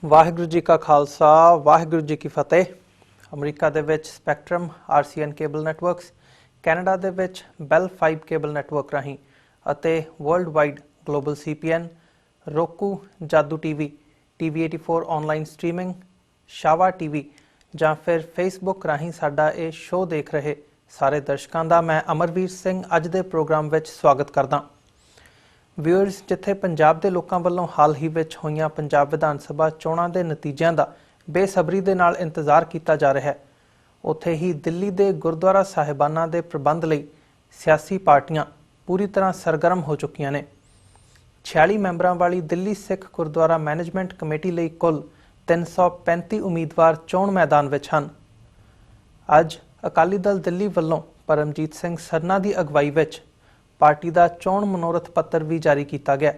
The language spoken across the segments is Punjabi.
ਵਾਹਿਗੁਰੂ ਜੀ ਕਾ ਖਾਲਸਾ ਵਾਹਿਗੁਰੂ जी की फतेह। ਅਮਰੀਕਾ ਦੇ ਵਿੱਚ spectrum RCN cable networks, Canada ਦੇ ਵਿੱਚ ਬੈਲ 5 ਕੇਬਲ ਨੈਟਵਰਕ ਰਾਹੀਂ ਅਤੇ world wide global CPN, roku, Jadoo TV, TV84 online streaming, Shava TV ਜਾਂ ਫਿਰ ਫੇਸਬੁੱਕ ਰਾਹੀਂ ਸਾਡਾ ਇਹ ਸ਼ੋਅ ਦੇਖ ਰਹੇ ਸਾਰੇ ਦਰਸ਼ਕਾਂ ਦਾ ਮੈਂ ਅਮਰਵੀਰ ਸਿੰਘ ਅੱਜ ਦੇ ਪ੍ਰੋਗਰਾਮ ਵਿੱਚ ਸਵਾਗਤ ਕਰਦਾ। ਵਿਊਅਰਸ, ਜਿੱਥੇ ਪੰਜਾਬ ਦੇ ਲੋਕਾਂ ਵੱਲੋਂ ਹਾਲ ਹੀ ਵਿੱਚ ਹੋਈਆਂ ਪੰਜਾਬ ਵਿਧਾਨ ਸਭਾ ਚੋਣਾਂ ਦੇ ਨਤੀਜਿਆਂ ਦਾ ਬੇਸਬਰੀ ਦੇ ਨਾਲ ਇੰਤਜ਼ਾਰ ਕੀਤਾ ਜਾ ਰਿਹਾ ਹੈ, ਉੱਥੇ ਹੀ ਦਿੱਲੀ ਦੇ ਗੁਰਦੁਆਰਾ ਸਾਹਿਬਾਨਾਂ ਦੇ ਪ੍ਰਬੰਧ ਲਈ ਸਿਆਸੀ ਪਾਰਟੀਆਂ ਪੂਰੀ ਤਰ੍ਹਾਂ ਸਰਗਰਮ ਹੋ ਚੁੱਕੀਆਂ ਨੇ। 46 ਮੈਂਬਰਾਂ ਵਾਲੀ ਦਿੱਲੀ ਸਿੱਖ ਗੁਰਦੁਆਰਾ ਮੈਨੇਜਮੈਂਟ ਕਮੇਟੀ ਲਈ ਕੁੱਲ 335 ਉਮੀਦਵਾਰ ਚੋਣ ਮੈਦਾਨ ਵਿੱਚ ਹਨ। ਅੱਜ ਅਕਾਲੀ ਦਲ ਦਿੱਲੀ ਵੱਲੋਂ ਪਰਮਜੀਤ ਸਿੰਘ ਸਰਨਾ ਦੀ ਅਗਵਾਈ ਵਿੱਚ ਪਾਰਟੀ ਦਾ ਚੋਣ ਮਨੋਰਥ ਪੱਤਰ ਵੀ ਜਾਰੀ ਕੀਤਾ ਗਿਆ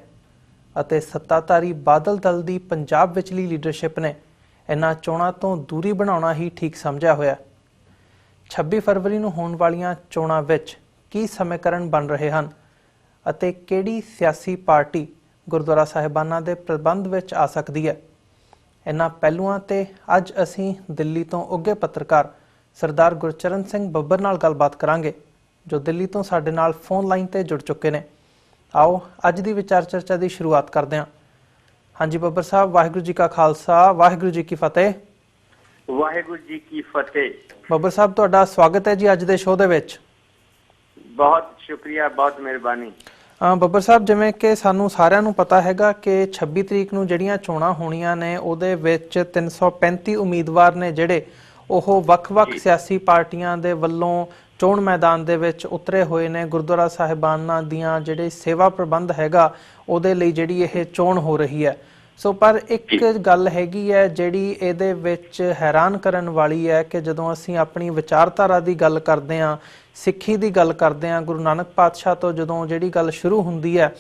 ਅਤੇ ਸੱਤਾਧਾਰੀ ਬਾਦਲ ਦਲ ਦੀ ਪੰਜਾਬ ਵਿਚਲੀ ਲੀਡਰਸ਼ਿਪ ਨੇ ਇਨ੍ਹਾਂ ਚੋਣਾਂ ਤੋਂ ਦੂਰੀ ਬਣਾਉਣਾ ਹੀ ਠੀਕ ਸਮਝਿਆ ਹੋਇਆ। 26 ਫਰਵਰੀ ਨੂੰ ਹੋਣ ਵਾਲੀਆਂ ਚੋਣਾਂ ਵਿੱਚ ਕੀ ਸਮੀਕਰਨ ਬਣ ਰਹੇ ਹਨ ਅਤੇ ਕਿਹੜੀ ਸਿਆਸੀ ਪਾਰਟੀ ਗੁਰਦੁਆਰਾ ਸਾਹਿਬਾਨਾਂ ਦੇ ਪ੍ਰਬੰਧ ਵਿੱਚ ਆ ਸਕਦੀ ਹੈ, ਇਨ੍ਹਾਂ ਪਹਿਲੂਆਂ ਤੇ ਅੱਜ ਅਸੀਂ ਦਿੱਲੀ ਤੋਂ ਉੱਘੇ ਪੱਤਰਕਾਰ ਸਰਦਾਰ ਗੁਰਚਰਨ ਸਿੰਘ ਬੱਬਰ ਨਾਲ ਗੱਲਬਾਤ ਕਰਾਂਗੇ, ਜੋ ਦਿੱਲੀ ਤੋਂ ਸਾਡੇ ਨਾਲ ਫੋਨ ਲਾਈਨ ਤੇ ਜੁੜ ਚੁੱਕੇ ਨੇ। ਆਓ ਅੱਜ ਦੀ ਵਿਚਾਰ ਚਰਚਾ ਦੀ ਸ਼ੁਰੂਆਤ ਕਰਦੇ ਹਾਂ। ਹਾਂਜੀ ਬੱਬਰ ਸਾਹਿਬ, ਵਾਹਿਗੁਰੂ ਜੀ ਕਾ ਖਾਲਸਾ ਵਾਹਿਗੁਰੂ ਜੀ ਕੀ ਫਤਿਹ। ਵਾਹਿਗੁਰੂ ਜੀ ਕੀ ਫਤਿਹ। ਬੱਬਰ ਸਾਹਿਬ, ਤੁਹਾਡਾ ਸਵਾਗਤ ਹੈ ਜੀ ਅੱਜ ਦੇ ਸ਼ੋਅ ਦੇ ਵਿੱਚ। ਬਹੁਤ ਸ਼ੁਕਰੀਆ, ਬਹੁਤ ਮਿਹਰਬਾਨੀ। ਬੱਬਰ ਸਾਹਿਬ, ਜਿਵੇਂ ਕਿ ਸਾਨੂੰ ਸਾਰਿਆਂ ਨੂੰ ਪਤਾ ਹੈਗਾ ਕਿ 26 ਤਰੀਕ ਨੂੰ ਜਿਹੜੀਆਂ ਚੋਣਾਂ ਹੋਣੀਆਂ ਨੇ ਉਹਦੇ ਵਿੱਚ 335 ਉਮੀਦਵਾਰ ਨੇ ਜਿਹੜੇ ਉਹ ਵੱਖ-ਵੱਖ ਸਿਆਸੀ ਪਾਰਟੀਆਂ ਦੇ ਵੱਲੋਂ ਚੋਣ ਮੈਦਾਨ ਦੇ ਵਿੱਚ ਉਤਰੇ ਹੋਏ ਨੇ। ਗੁਰਦੁਆਰਾ ਸਾਹਿਬਾਨਾਂ ਦੀਆਂ ਜਿਹੜੇ ਸੇਵਾ ਪ੍ਰਬੰਧ ਹੈਗਾ ਉਹਦੇ ਲਈ ਜਿਹੜੀ ਇਹ ਚੋਣ ਹੋ ਰਹੀ ਹੈ। ਸੋ ਪਰ ਇੱਕ ਗੱਲ ਹੈਗੀ ਹੈ ਜਿਹੜੀ ਇਹਦੇ ਵਿੱਚ ਹੈਰਾਨ ਕਰਨ ਵਾਲੀ ਹੈ ਕਿ ਜਦੋਂ ਅਸੀਂ ਆਪਣੀ ਵਿਚਾਰਧਾਰਾ ਦੀ ਗੱਲ ਕਰਦੇ ਹਾਂ, ਸਿੱਖੀ ਦੀ ਗੱਲ ਕਰਦੇ ਹਾਂ, ਗੁਰੂ ਨਾਨਕ ਪਾਤਸ਼ਾਹ ਤੋਂ ਜਦੋਂ ਜਿਹੜੀ ਗੱਲ ਸ਼ੁਰੂ ਹੁੰਦੀ ਹੈ,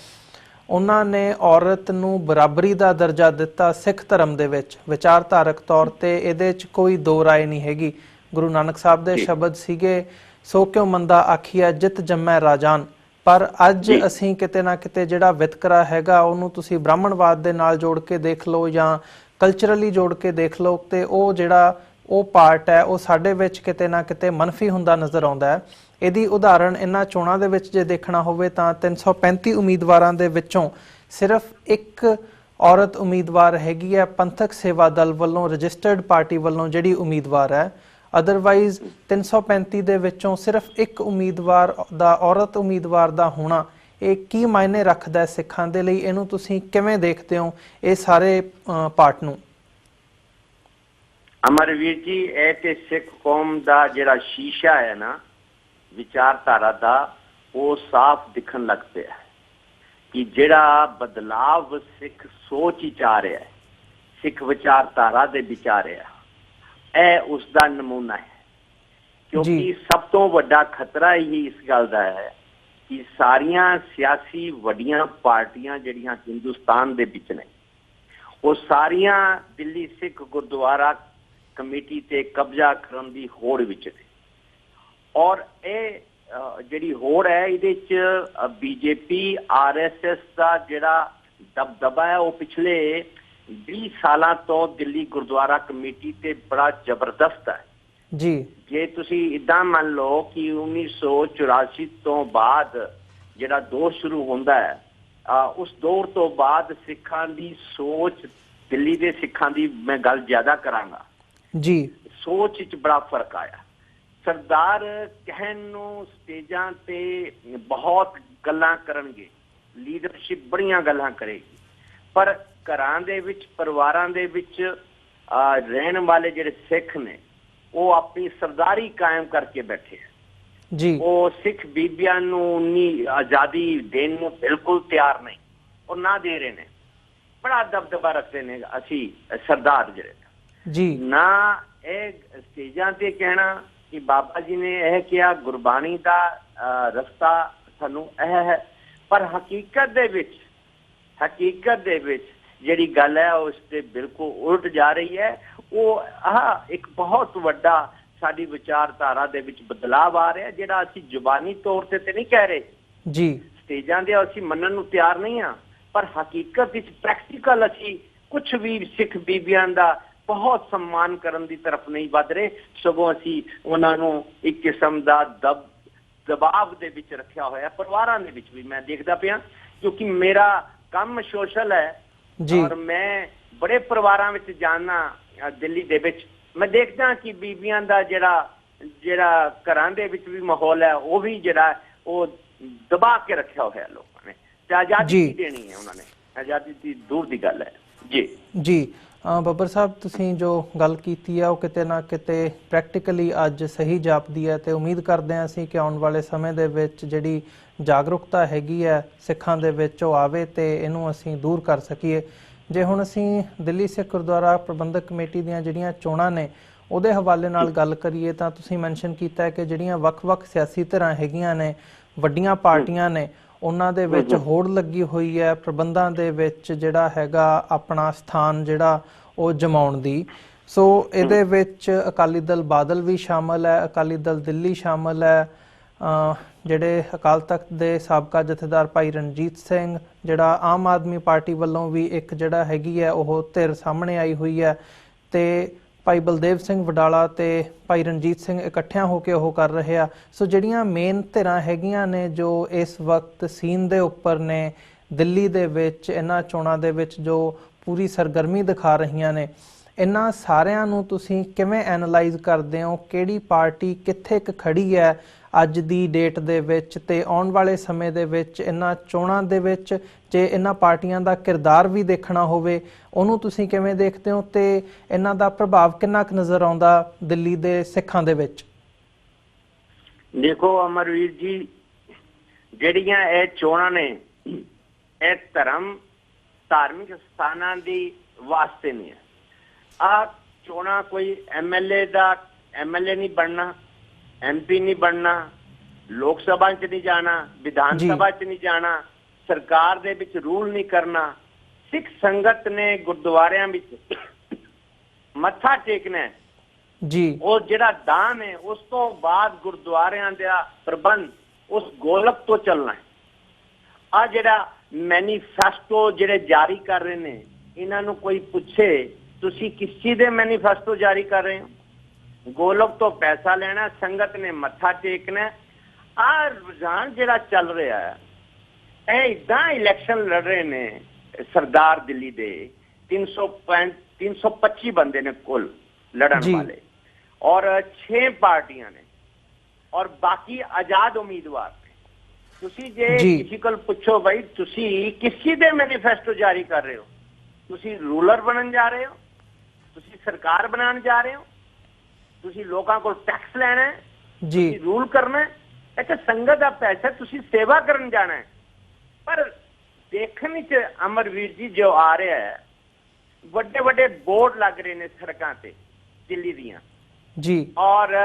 ਉਹਨਾਂ ਨੇ ਔਰਤ ਨੂੰ ਬਰਾਬਰੀ ਦਾ ਦਰਜਾ ਦਿੱਤਾ ਸਿੱਖ ਧਰਮ ਦੇ ਵਿੱਚ। ਵਿਚਾਰਧਾਰਕ ਤੌਰ ਤੇ ਇਹਦੇ 'ਚ ਕੋਈ ਦੋ ਰਾਏ ਨਹੀਂ ਹੈਗੀ। ਗੁਰੂ ਨਾਨਕ ਸਾਹਿਬ ਦੇ ਸ਼ਬਦ ਸੀਗੇ, ਸੋ ਕਿਉ ਮੰਦਾ ਆਖੀਆ ਜਿਤ ਜੰਮੈ ਰਾਜਾਨ। ਪਰ ਅੱਜ ਅਸੀਂ ਕਿਤੇ ਨਾ ਕਿਤੇ ਜਿਹੜਾ ਵਿਤਕਰਾ ਹੈਗਾ ਉਹਨੂੰ ਤੁਸੀਂ ਬ੍ਰਾਹਮਣਵਾਦ ਦੇ ਨਾਲ ਜੋੜ ਕੇ ਦੇਖ ਲਓ ਜਾਂ ਕਲਚਰਲੀ ਜੋੜ ਕੇ ਦੇਖ ਲਓ ਤੇ ਉਹ ਜਿਹੜਾ ਉਹ ਪਾਰਟ ਹੈ ਉਹ ਸਾਡੇ ਵਿੱਚ ਕਿਤੇ ਨਾ ਕਿਤੇ ਮੰਨਫੀ ਹੁੰਦਾ ਨਜ਼ਰ ਆਉਂਦਾ ਹੈ। ਇਹਦੀ ਉਦਾਹਰਣ ਇਹਨਾਂ ਚੋਣਾਂ ਦੇ ਵਿੱਚ ਜੇ ਦੇਖਣਾ ਹੋਵੇ ਤਾਂ 335 ਉਮੀਦਵਾਰਾਂ ਦੇ ਵਿੱਚੋਂ ਸਿਰਫ ਇੱਕ ਔਰਤ ਉਮੀਦਵਾਰ ਹੈਗੀ ਹੈ ਪੰਥਕ ਸੇਵਾ ਦਲ ਵੱਲੋਂ, ਰਜਿਸਟਰਡ ਪਾਰਟੀ ਵੱਲੋਂ ਜਿਹੜੀ ਉਮੀਦਵਾਰ ਹੈ। ਅਦਰਵਾਈਜ਼ 335 ਦੇ ਵਿੱਚੋਂ ਸਿਰਫ ਇੱਕ ਉਮੀਦਵਾਰ ਦਾ, ਔਰਤ ਉਮੀਦਵਾਰ ਦਾ ਹੋਣਾ ਇਹ ਕੀ ਮਾਇਨੇ ਰੱਖਦਾ ਹੈ ਸਿੱਖਾਂ ਦੇ ਲਈ? ਇਹਨੂੰ ਤੁਸੀਂ ਕਿਵੇਂ ਦੇਖਦੇ ਹੋ ਇਹ ਸਾਰੇ ਪਾਰਟ ਨੂੰ? ਅਮਰਵੀਰ ਜੀ, ਇਹ ਤੇ ਸਿੱਖ ਕੌਮ ਦਾ ਜਿਹੜਾ ਸ਼ੀਸ਼ਾ ਹੈ ਨਾ ਵਿਚਾਰਧਾਰਾ ਦਾ, ਉਹ ਸਾਫ਼ ਦਿਖਣ ਲੱਗ ਪਿਆ ਕਿ ਜਿਹੜਾ ਬਦਲਾਵ ਸਿੱਖ ਸੋਚ ਹੀ ਚਾਹ ਰਿਹਾ ਹੈ, ਸਿੱਖ ਵਿਚਾਰਧਾਰਾ ਦੇ ਵਿਚਾਰ ਰਿਹਾ, ਇਹ ਉਸ ਦਾ ਨਮੂਨਾ ਹੈ। ਕਿਉਂਕਿ ਸਭ ਤੋਂ ਵੱਡਾ ਖਤਰਾ ਹੀ ਇਸ ਗੱਲ ਦਾ ਹੈ ਕਿ ਸਾਰੀਆਂ ਸਿਆਸੀ ਵੱਡੀਆਂ ਪਾਰਟੀਆਂ ਜਿਹੜੀਆਂ ਹਿੰਦੁਸਤਾਨ ਦੇ ਵਿੱਚ ਨੇ ਉਹ ਸਾਰੀਆਂ ਦਿੱਲੀ ਸਿੱਖ ਗੁਰਦੁਆਰਾ ਕਮੇਟੀ ਤੇ ਕਬਜ਼ਾ ਕਰਨ ਦੀ ਹੋੜ ਵਿੱਚ ਨੇ। ਔਰ ਇਹ ਜਿਹੜੀ ਹੋੜ ਹੈ ਇਹਦੇ 'ਚ BJP RSS ਦਾ ਜਿਹੜਾ ਦਬਦਬਾ ਹੈ ਉਹ ਪਿਛਲੇ 20 ਸਾਲਾਂ ਤੋਂ ਦਿੱਲੀ ਗੁਰਦੁਆਰਾ ਕਮੇਟੀ ਤੇ ਬੜਾ ਜ਼ਬਰਦਸਤ ਹੈ ਜੀ। ਜੇ ਤੁਸੀਂ ਇੱਦਾਂ ਮੰਨ ਲਓ ਕਿ 1984 ਤੋਂ ਬਾਅਦ ਜਿਹੜਾ ਦੌਰ ਸ਼ੁਰੂ ਹੁੰਦਾ ਹੈ, ਉਸ ਦੌਰ ਤੋਂ ਬਾਅਦ ਸਿੱਖਾਂ ਦੀ ਸੋਚ, ਦਿੱਲੀ ਦੇ ਸਿੱਖਾਂ ਦੀ ਮੈਂ ਗੱਲ ਜ਼ਿਆਦਾ ਕਰਾਂਗਾ ਜੀ, ਸੋਚ 'ਚ ਬੜਾ ਫਰਕ ਆਇਆ। ਸਰਦਾਰ ਕਹਿਣ ਨੂੰ ਸਟੇਜਾਂ ਤੇ ਬਹੁਤ ਗੱਲਾਂ ਕਰਨਗੇ, ਲੀਡਰਸ਼ਿਪ ਬੜੀਆਂ ਗੱਲਾਂ ਕਰੇਗੀ, ਪਰ ਘਰਾਂ ਦੇ ਵਿੱਚ, ਪਰਿਵਾਰਾਂ ਦੇ ਵਿੱਚ ਰਹਿਣ ਵਾਲੇ ਜਿਹੜੇ ਸਿੱਖ ਨੇ ਉਹ ਆਪਣੀ ਸਰਦਾਰੀ ਕਾਇਮ ਕਰਕੇ ਬੈਠੇ ਜੀ। ਉਹ ਸਿੱਖ ਬੀਬੀਆਂ ਨੂੰ ਉਨੀ ਆਜ਼ਾਦੀ ਦੇਣ ਨੂੰ ਬਿਲਕੁਲ ਤਿਆਰ ਨਹੀਂ, ਉਹ ਨਾ ਦੇ ਰਹੇ ਨੇ। ਬੜਾ ਦਬਦਬਾ ਰੱਖਦੇ ਨੇ ਅਸੀਂ ਸਰਦਾਰ ਜਿਹੜੇ ਜੀ। ਨਾ ਇਹ ਸਟੇਜਾਂ ਤੇ ਕਹਿਣਾ ਕਿ ਬਾਬਾ ਜੀ ਨੇ ਇਹ ਕਿਹਾ, ਗੁਰਬਾਣੀ ਦਾ ਰਸਤਾ ਸਾਨੂੰ ਇਹ ਹੈ, ਪਰ ਹਕੀਕਤ ਦੇ ਵਿੱਚ ਜਿਹੜੀ ਗੱਲ ਹੈ ਉਸ ਤੇ ਬਿਲਕੁਲ ਉਲਟ ਜਾ ਰਹੀ ਹੈ। ਉਹ ਇੱਕ ਬਹੁਤ ਵੱਡਾ ਸਾਡੀ ਵਿਚਾਰਧਾਰਾ ਦੇ ਵਿੱਚ ਬਦਲਾਵ ਆ ਰਿਹਾ, ਜਿਹੜਾ ਅਸੀਂ ਜ਼ੁਬਾਨੀ ਤੌਰ ਤੇ ਨਹੀਂ ਕਹਿ ਰਹੇ ਜੀ, ਸਟੇਜਾਂ ਦੇ ਅਸੀਂ ਮੰਨਣ ਨੂੰ ਤਿਆਰ ਨਹੀਂ ਹਾਂ, ਪਰ ਹਕੀਕਤ ਵਿੱਚ ਪ੍ਰੈਕਟੀਕਲ ਅਸੀਂ ਕੁਝ ਵੀ ਸਿੱਖ ਬੀਬੀਆਂ ਦਾ ਬਹੁਤ सम्मान ਕਰਨ ਦੀ ਤਰਫ ਨਹੀਂ ਵੱਧ ਰਹੇ, ਸਗੋਂ ਅਸੀਂ ਉਹਨਾਂ ਨੂੰ ਇੱਕ ਕਿਸਮ ਦਾ ਦਬਾਅ ਦੇ ਵਿੱਚ ਰੱਖਿਆ ਹੋਇਆ। ਪਰਿਵਾਰਾਂ ਦੇ ਵਿੱਚ ਵੀ ਮੈਂ ਦੇਖਦਾ ਪਿਆ, ਕਿਉਂਕਿ ਮੇਰਾ ਕੰਮ ਸੋਸ਼ਲ ਹੈ ਔਰ ਮੈਂ ਬੜੇ ਪਰਿਵਾਰਾਂ ਵਿੱਚ ਜਾਣਾ ਦਿੱਲੀ ਦੇ ਵਿੱਚ, ਮੈਂ ਦੇਖਦਾ ਕਿ ਬੀਬੀਆਂ ਦਾ ਜਿਹੜਾ ਘਰਾਂ ਦੇ ਵਿੱਚ ਵੀ ਮਾਹੌਲ ਹੈ ਉਹ ਵੀ ਜਿਹੜਾ ਉਹ ਦਬਾ ਕੇ ਰੱਖਿਆ ਹੋਇਆ ਲੋਕਾਂ ਨੇ। ਤੇ ਆਜ਼ਾਦੀ ਦੇਣੀ ਹੈ ਉਹਨਾਂ ਨੇ, ਆਜ਼ਾਦੀ ਦੀ ਦੂਰ ਦੀ ਗੱਲ ਹੈ। ਜੀ ਬੱਬਰ ਸਾਹਿਬ, ਤੁਸੀਂ ਜੋ ਗੱਲ ਕੀਤੀ ਹੈ ਉਹ ਕਿਤੇ ਨਾ ਕਿਤੇ ਪ੍ਰੈਕਟੀਕਲੀ ਅੱਜ ਸਹੀ ਜਾਪਦੀ ਹੈ, ਤੇ ਉਮੀਦ ਕਰਦੇ ਹਾਂ ਅਸੀਂ ਕਿ ਆਉਣ ਵਾਲੇ ਸਮੇਂ ਦੇ ਵਿੱਚ ਜਿਹੜੀ ਜਾਗਰੂਕਤਾ ਹੈਗੀ ਹੈ ਸਿੱਖਾਂ ਦੇ ਵਿੱਚ ਉਹ ਆਵੇ ਤੇ ਇਹਨੂੰ ਅਸੀਂ ਦੂਰ ਕਰ ਸਕੀਏ। ਜੇ ਹੁਣ ਅਸੀਂ ਦਿੱਲੀ ਸਿੱਖ ਗੁਰਦੁਆਰਾ ਪ੍ਰਬੰਧਕ ਕਮੇਟੀ ਦੀਆਂ ਜਿਹੜੀਆਂ ਚੋਣਾਂ ਨੇ ਉਹਦੇ ਹਵਾਲੇ ਨਾਲ ਗੱਲ ਕਰੀਏ ਤਾਂ ਤੁਸੀਂ ਮੈਂਸ਼ਨ ਕੀਤਾ ਹੈ ਕਿ ਜਿਹੜੀਆਂ ਵੱਖ-ਵੱਖ ਸਿਆਸੀ ਧਿਰਾਂ ਹੈਗੀਆਂ ਨੇ, ਵੱਡੀਆਂ ਪਾਰਟੀਆਂ ਨੇ, ਉਹਨਾਂ ਦੇ ਵਿੱਚ ਹੋੜ ਲੱਗੀ ਹੋਈ ਹੈ ਪ੍ਰਬੰਧਾਂ ਦੇ ਵਿੱਚ ਜਿਹੜਾ ਹੈਗਾ ਆਪਣਾ ਸਥਾਨ ਜਿਹੜਾ ਉਹ ਜਮਾਉਣ ਦੀ। ਸੋ ਇਹਦੇ ਵਿੱਚ ਅਕਾਲੀ ਦਲ ਬਾਦਲ ਵੀ ਸ਼ਾਮਲ ਹੈ, ਅਕਾਲੀ ਦਲ ਦਿੱਲੀ ਸ਼ਾਮਲ ਹੈ, ਜਿਹੜੇ ਅਕਾਲ ਤਖਤ ਦੇ ਸਾਬਕਾ ਜਥੇਦਾਰ ਭਾਈ ਰਣਜੀਤ ਸਿੰਘ, ਜਿਹੜਾ ਆਮ ਆਦਮੀ ਪਾਰਟੀ ਵੱਲੋਂ ਵੀ ਇੱਕ ਜਿਹੜਾ ਹੈਗੀ ਹੈ ਉਹ ਧਿਰ ਸਾਹਮਣੇ ਆਈ ਹੋਈ ਹੈ, ਤੇ ਭਾਈ ਬਲਦੇਵ ਸਿੰਘ ਵਡਾਲਾ ਤੇ ਭਾਈ ਰਣਜੀਤ ਸਿੰਘ ਇਕੱਠਿਆਂ ਹੋ ਕੇ ਉਹ ਕਰ ਰਹੇ ਆ। ਸੋ ਜਿਹੜੀਆਂ ਮੇਨ ਧਿਰਾਂ ਹੈਗੀਆਂ ਨੇ ਜੋ ਇਸ ਵਕਤ ਸੀਨ ਦੇ ਉੱਪਰ ਨੇ ਦਿੱਲੀ ਦੇ ਵਿੱਚ ਇਹਨਾਂ ਚੋਣਾਂ ਦੇ ਵਿੱਚ ਜੋ ਪੂਰੀ ਸਰਗਰਮੀ ਦਿਖਾ ਰਹੀਆਂ ਨੇ, ਇਹਨਾਂ ਸਾਰਿਆਂ ਨੂੰ ਤੁਸੀਂ ਕਿਵੇਂ ਐਨਾਲਾਈਜ਼ ਕਰਦੇ ਹੋ? ਕਿਹੜੀ ਪਾਰਟੀ ਕਿੱਥੇ ਖੜੀ ਹੈ ਅੱਜ ਦੀ ਡੇਟ ਦੇ ਵਿੱਚ, ਤੇ ਆਉਣ ਵਾਲੇ ਸਮੇਂ ਦੇ ਵਿੱਚ ਇਹਨਾਂ ਚੋਣਾਂ ਦੇ ਵਿੱਚ ਜੇ ਇਹਨਾਂ ਪਾਰਟੀਆਂ ਦਾ ਕਿਰਦਾਰ ਵੀ ਦੇਖਣਾ ਹੋਵੇ ਉਹਨੂੰ ਤੁਸੀਂ ਕਿਵੇਂ ਦੇਖਦੇ ਹੋ, ਤੇ ਇਹਨਾਂ ਦਾ ਪ੍ਰਭਾਵ ਕਿੰਨਾ ਕੁ ਨਜ਼ਰ ਆਉਂਦਾ ਦਿੱਲੀ ਦੇ ਸਿੱਖਾਂ ਦੇ ਵਿੱਚ? ਦੇਖੋ ਅਮਰਵੀਰ ਜੀ, ਜਿਹੜੀਆਂ ਇਹ ਚੋਣਾਂ ਨੇ ਇਹ ਧਾਰਮਿਕ ਸਥਾਨਾਂ ਦੀ ਵਾਸਤੇ ਨਹੀਂ ਹੈ। ਆ ਚੋਣਾਂ ਕੋਈ ਐਮਐਲਏ ਨਹੀਂ ਬਣਨਾ, MP ਨਹੀਂ ਬਣਨਾ, ਲੋਕ ਸਭਾ 'ਚ ਨਹੀਂ ਜਾਣਾ, ਵਿਧਾਨ ਸਭਾ 'ਚ ਨਹੀਂ ਜਾਣਾ, ਸਰਕਾਰ ਦੇ ਵਿੱਚ ਰੂਲ ਨਹੀਂ ਕਰਨਾ। ਸਿੱਖ ਸੰਗਤ ਨੇ ਗੁਰਦੁਆਰਿਆਂ ਵਿੱਚ ਮੱਥਾ ਟੇਕਣਾ ਜੀ, ਉਹ ਜਿਹੜਾ ਦਾਨ ਹੈ ਉਸ ਤੋਂ ਬਾਅਦ ਗੁਰਦੁਆਰਿਆਂ ਦਾ ਪ੍ਰਬੰਧ ਉਸ ਗੋਲਕ ਤੋਂ ਚੱਲਣਾ ਹੈ। ਆ ਜਿਹੜਾ ਮੈਨੀਫੈਸਟੋ ਜਿਹੜੇ ਜਾਰੀ ਕਰ ਰਹੇ ਨੇ, ਇਹਨਾਂ ਨੂੰ ਕੋਈ ਪੁੱਛੇ ਤੁਸੀਂ ਕਿਸ ਚੀਜ਼ ਦੇ ਮੈਨੀਫੈਸਟੋ ਜਾਰੀ ਕਰ ਰਹੇ ਹੋ? ਗੋਲਕ ਤੋਂ ਪੈਸਾ ਲੈਣਾ, ਸੰਗਤ ਨੇ ਮੱਥਾ ਟੇਕਣਾ। ਆ ਰੁਝਾਨ ਜਿਹੜਾ ਚੱਲ ਰਿਹਾ ਹੈ, ਇਹ ਇਦਾਂ ਇਲੈਕਸ਼ਨ ਲੜ ਰਹੇ ਨੇ ਸਰਦਾਰ ਦਿੱਲੀ ਦੇ 325 ਬੰਦੇ ਨੇ ਕੁੱਲ ਲੜਨ ਵਾਲੇ, ਔਰ 6 ਪਾਰਟੀਆਂ ਨੇ ਔਰ ਬਾਕੀ ਆਜ਼ਾਦ ਉਮੀਦਵਾਰ ਨੇ। ਤੁਸੀਂ ਜੇ ਕਿਸੇ ਕੋਲ ਪੁੱਛੋ ਬਈ ਤੁਸੀਂ ਕਿਸ ਚੀਜ਼ ਦੇ ਮੈਨੀਫੈਸਟੋ ਜਾਰੀ ਕਰ ਰਹੇ ਹੋ, ਤੁਸੀਂ ਰੂਲਰ ਬਣਨ ਜਾ ਰਹੇ ਹੋ, ਤੁਸੀਂ ਸਰਕਾਰ ਬਣਾਉਣ ਜਾ ਰਹੇ ਹੋ, ਤੁਸੀਂ ਲੋਕਾਂ ਕੋਲ ਟੈਕਸ ਲੈਣਾ ਹੈ, ਤੁਸੀਂ ਰੂਲ ਕਰਨਾ ਹੈ, ਇੱਥੇ ਸੰਗਤ ਦਾ ਪੈਸਾ, ਤੁਸੀਂ ਸੇਵਾ ਕਰਨ ਜਾਣਾ ਹੈ। ਪਰ ਦੇਖਣ ਚ ਅਮਰਵੀਰ ਜੀ ਜੋ ਆ ਰਿਹਾ ਹੈ, ਵੱਡੇ ਵੱਡੇ ਬੋਰਡ ਲੱਗ ਰਹੇ ਨੇ ਸੜਕਾਂ ਤੇ ਦਿੱਲੀ ਦੀਆਂ ਜੀ, ਔਰ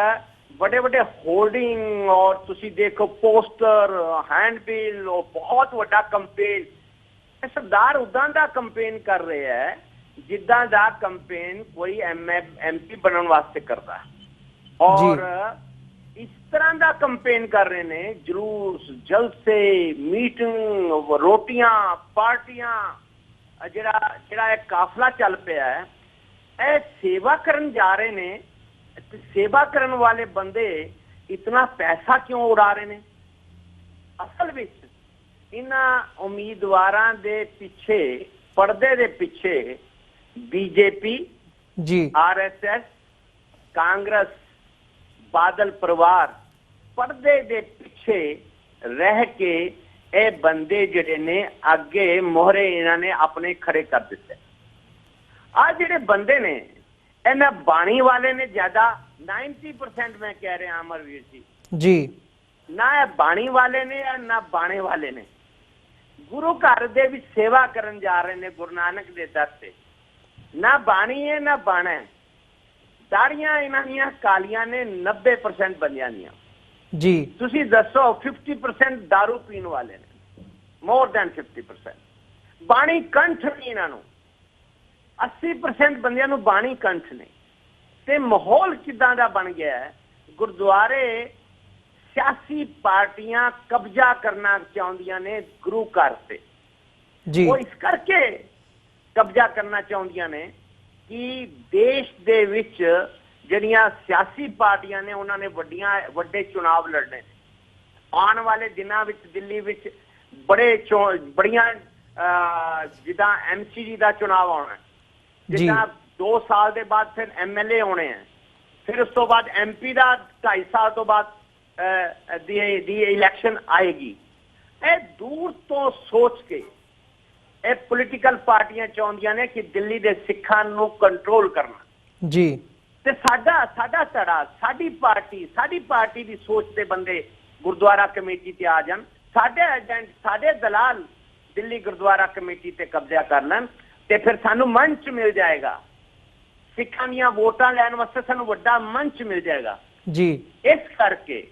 ਵੱਡੇ ਵੱਡੇ ਹੋਰਡਿੰਗ, ਔਰ ਤੁਸੀਂ ਦੇਖੋ ਪੋਸਟਰ, ਹੈਂਡਬਿਲ, ਉਹ ਬਹੁਤ ਵੱਡਾ ਕੰਪੇਨ। ਸਰਦਾਰ ਉਦਾਂ ਦਾ ਕੰਪੇਨ ਕਰ ਰਿਹਾ ਹੈ ਜਿੱਦਾਂ ਦਾ ਕੰਪੇਨ ਕੋਈ MP ਬਣਨ ਵਾਸਤੇ ਕਰਦਾ, ਔਰ ਇਸ ਤਰ੍ਹਾਂ ਦਾ ਕੰਪੇਨ ਕਰ ਰਹੇ ਨੇ, ਜਲੂਸ, ਜਲਸੇ, ਮੀਟਿੰਗ, ਰੋਟੀਆਂ, ਪਾਰਟੀਆਂ, ਜਿਹੜਾ ਇਹ ਕਾਫਲਾ ਚੱਲ ਪਿਆ ਹੈ, ਇਹ ਸੇਵਾ ਕਰਨ ਜਾ ਰਹੇ ਨੇ। ਸੇਵਾ ਕਰਨ ਵਾਲੇ ਬੰਦੇ ਇਤਨਾ ਪੈਸਾ ਕਿਉਂ ਉਡਾ ਰਹੇ ਨੇ? ਅਸਲ ਵਿੱਚ ਇਹਨਾਂ ਉਮੀਦਵਾਰਾਂ ਦੇ ਪਿੱਛੇ, ਪਰਦੇ ਦੇ ਪਿੱਛੇ BJP ਜੀ, RSS, ਕਾਂਗਰਸ, ਬਾਦਲ ਪਰਿਵਾਰ ਪਰਦੇ ਦੇ ਪਿੱਛੇ ਰਹਿ ਕੇ ਇਹ ਬੰਦੇ ਜਿਹੜੇ ਨੇ ਅੱਗੇ ਮੋਹਰੇ ਇਹਨਾਂ ਨੇ ਆਪਣੇ ਖੜੇ ਕਰ ਦਿੱਤੇ। ਆ ਜਿਹੜੇ ਬੰਦੇ ਨੇ ਇਹਨਾਂ ਬਾਣੀ ਵਾਲੇ ਨੇ ਜ਼ਿਆਦਾ 90% ਮੈਂ ਕਹਿ ਰਿਹਾ ਅਮਰਵੀਰ ਜੀ ਨਾ ਇਹ ਬਾਣੀ ਵਾਲੇ ਨੇ ਨਾ ਬਾਣੇ ਵਾਲੇ ਨੇ। ਗੁਰੂ ਘਰ ਦੇ ਵਿੱਚ ਸੇਵਾ ਕਰਨ ਜਾ ਰਹੇ ਨੇ ਗੁਰੂ ਨਾਨਕ ਦੇ ਦਰ ਤੇ, ਨਾ ਬਾਣੀ ਹੈ ਨਾ ਬਾਣਾ ਹੈ। ਦਾੜੀਆਂ ਇਹਨਾਂ ਦੀਆਂ ਕਾਲੀਆਂ ਨੇ 90% ਬੰਦਿਆਂ ਦੀਆਂ ਜੀ। ਤੁਸੀਂ ਦੱਸੋ 50% ਦਾਰੂ ਪੀਣ ਵਾਲੇ ਨੇ, ਮੋਰ ਦੈਨ 50%। ਬਾਣੀ ਕੰਠ ਨਹੀਂ ਇਹਨਾਂ ਨੂੰ, 80% ਬੰਦਿਆਂ ਨੂੰ ਬਾਣੀ ਕੰਠ ਨਹੀਂ। ਤੇ ਮਾਹੌਲ ਕਿਦਾਂ ਦਾ ਬਣ ਗਿਆ ਹੈ? ਗੁਰਦੁਆਰੇ ਸਿਆਸੀ ਪਾਰਟੀਆਂ ਕਬਜ਼ਾ ਕਰਨਾ ਚਾਹੁੰਦੀਆਂ ਨੇ ਗੁਰੂ ਘਰ ਤੇ ਜੀ। ਉਹ ਇਸ ਕਰਕੇ ਕਬਜ਼ਾ ਕਰਨਾ ਚਾਹੁੰਦੀਆਂ ਨੇ ਕਿ ਦੇਸ਼ ਦੇ ਵਿੱਚ ਜਿਹੜੀਆਂ ਸਿਆਸੀ ਪਾਰਟੀਆਂ ਨੇ ਉਹਨਾਂ ਨੇ ਵੱਡੇ ਚੁਣਾਵ ਲੜਨੇ। ਆਉਣ ਵਾਲੇ ਦਿਨਾਂ ਵਿੱਚ ਦਿੱਲੀ ਵਿੱਚ ਬੜੀਆਂ ਜਿੱਦਾਂ MCG ਦਾ ਚੁਣਾਵ ਆਉਣਾ, ਜਿੱਦਾਂ 2 ਸਾਲ ਦੇ ਬਾਅਦ ਫਿਰ MLA ਆਉਣੇ ਹੈ, ਫਿਰ ਉਸ ਤੋਂ ਬਾਅਦ MP ਦਾ 2.5 ਸਾਲ ਤੋਂ ਬਾਅਦ ਦੀ ਇਲੈਕਸ਼ਨ ਆਏਗੀ। ਇਹ ਦੂਰ ਤੋਂ ਸੋਚ ਕੇ ਇਹ ਪੋਲੀਟੀਕਲ ਪਾਰਟੀਆਂ ਚਾਹੁੰਦੀਆਂ ਨੇ ਕਿ ਦਿੱਲੀ ਦੇ ਸਿੱਖਾਂ ਨੂੰ ਕੰਟਰੋਲ ਕਰਨਾ ਜੀ। ਤੇ ਸਾਡਾ ਧੜਾ, ਸਾਡੀ ਪਾਰਟੀ ਦੀ ਸੋਚ ਦੇ ਬੰਦੇ ਗੁਰਦੁਆਰਾ ਕਮੇਟੀ ਤੇ ਆ ਜਾਣ, ਸਾਡੇ ਏਜੰਟ, ਸਾਡੇ ਦਲਾਲ ਦਿੱਲੀ ਗੁਰਦੁਆਰਾ ਕਮੇਟੀ ਤੇ ਕਬਜ਼ਾ ਕਰ ਲੈਣ ਤੇ ਫਿਰ ਸਾਨੂੰ ਮੰਚ ਮਿਲ ਜਾਏਗਾ, ਸਿੱਖਾਂ ਦੀਆਂ ਵੋਟਾਂ ਲੈਣ ਵਾਸਤੇ ਸਾਨੂੰ ਵੱਡਾ ਮੰਚ ਮਿਲ ਜਾਏਗਾ ਜੀ। ਇਸ ਕਰਕੇ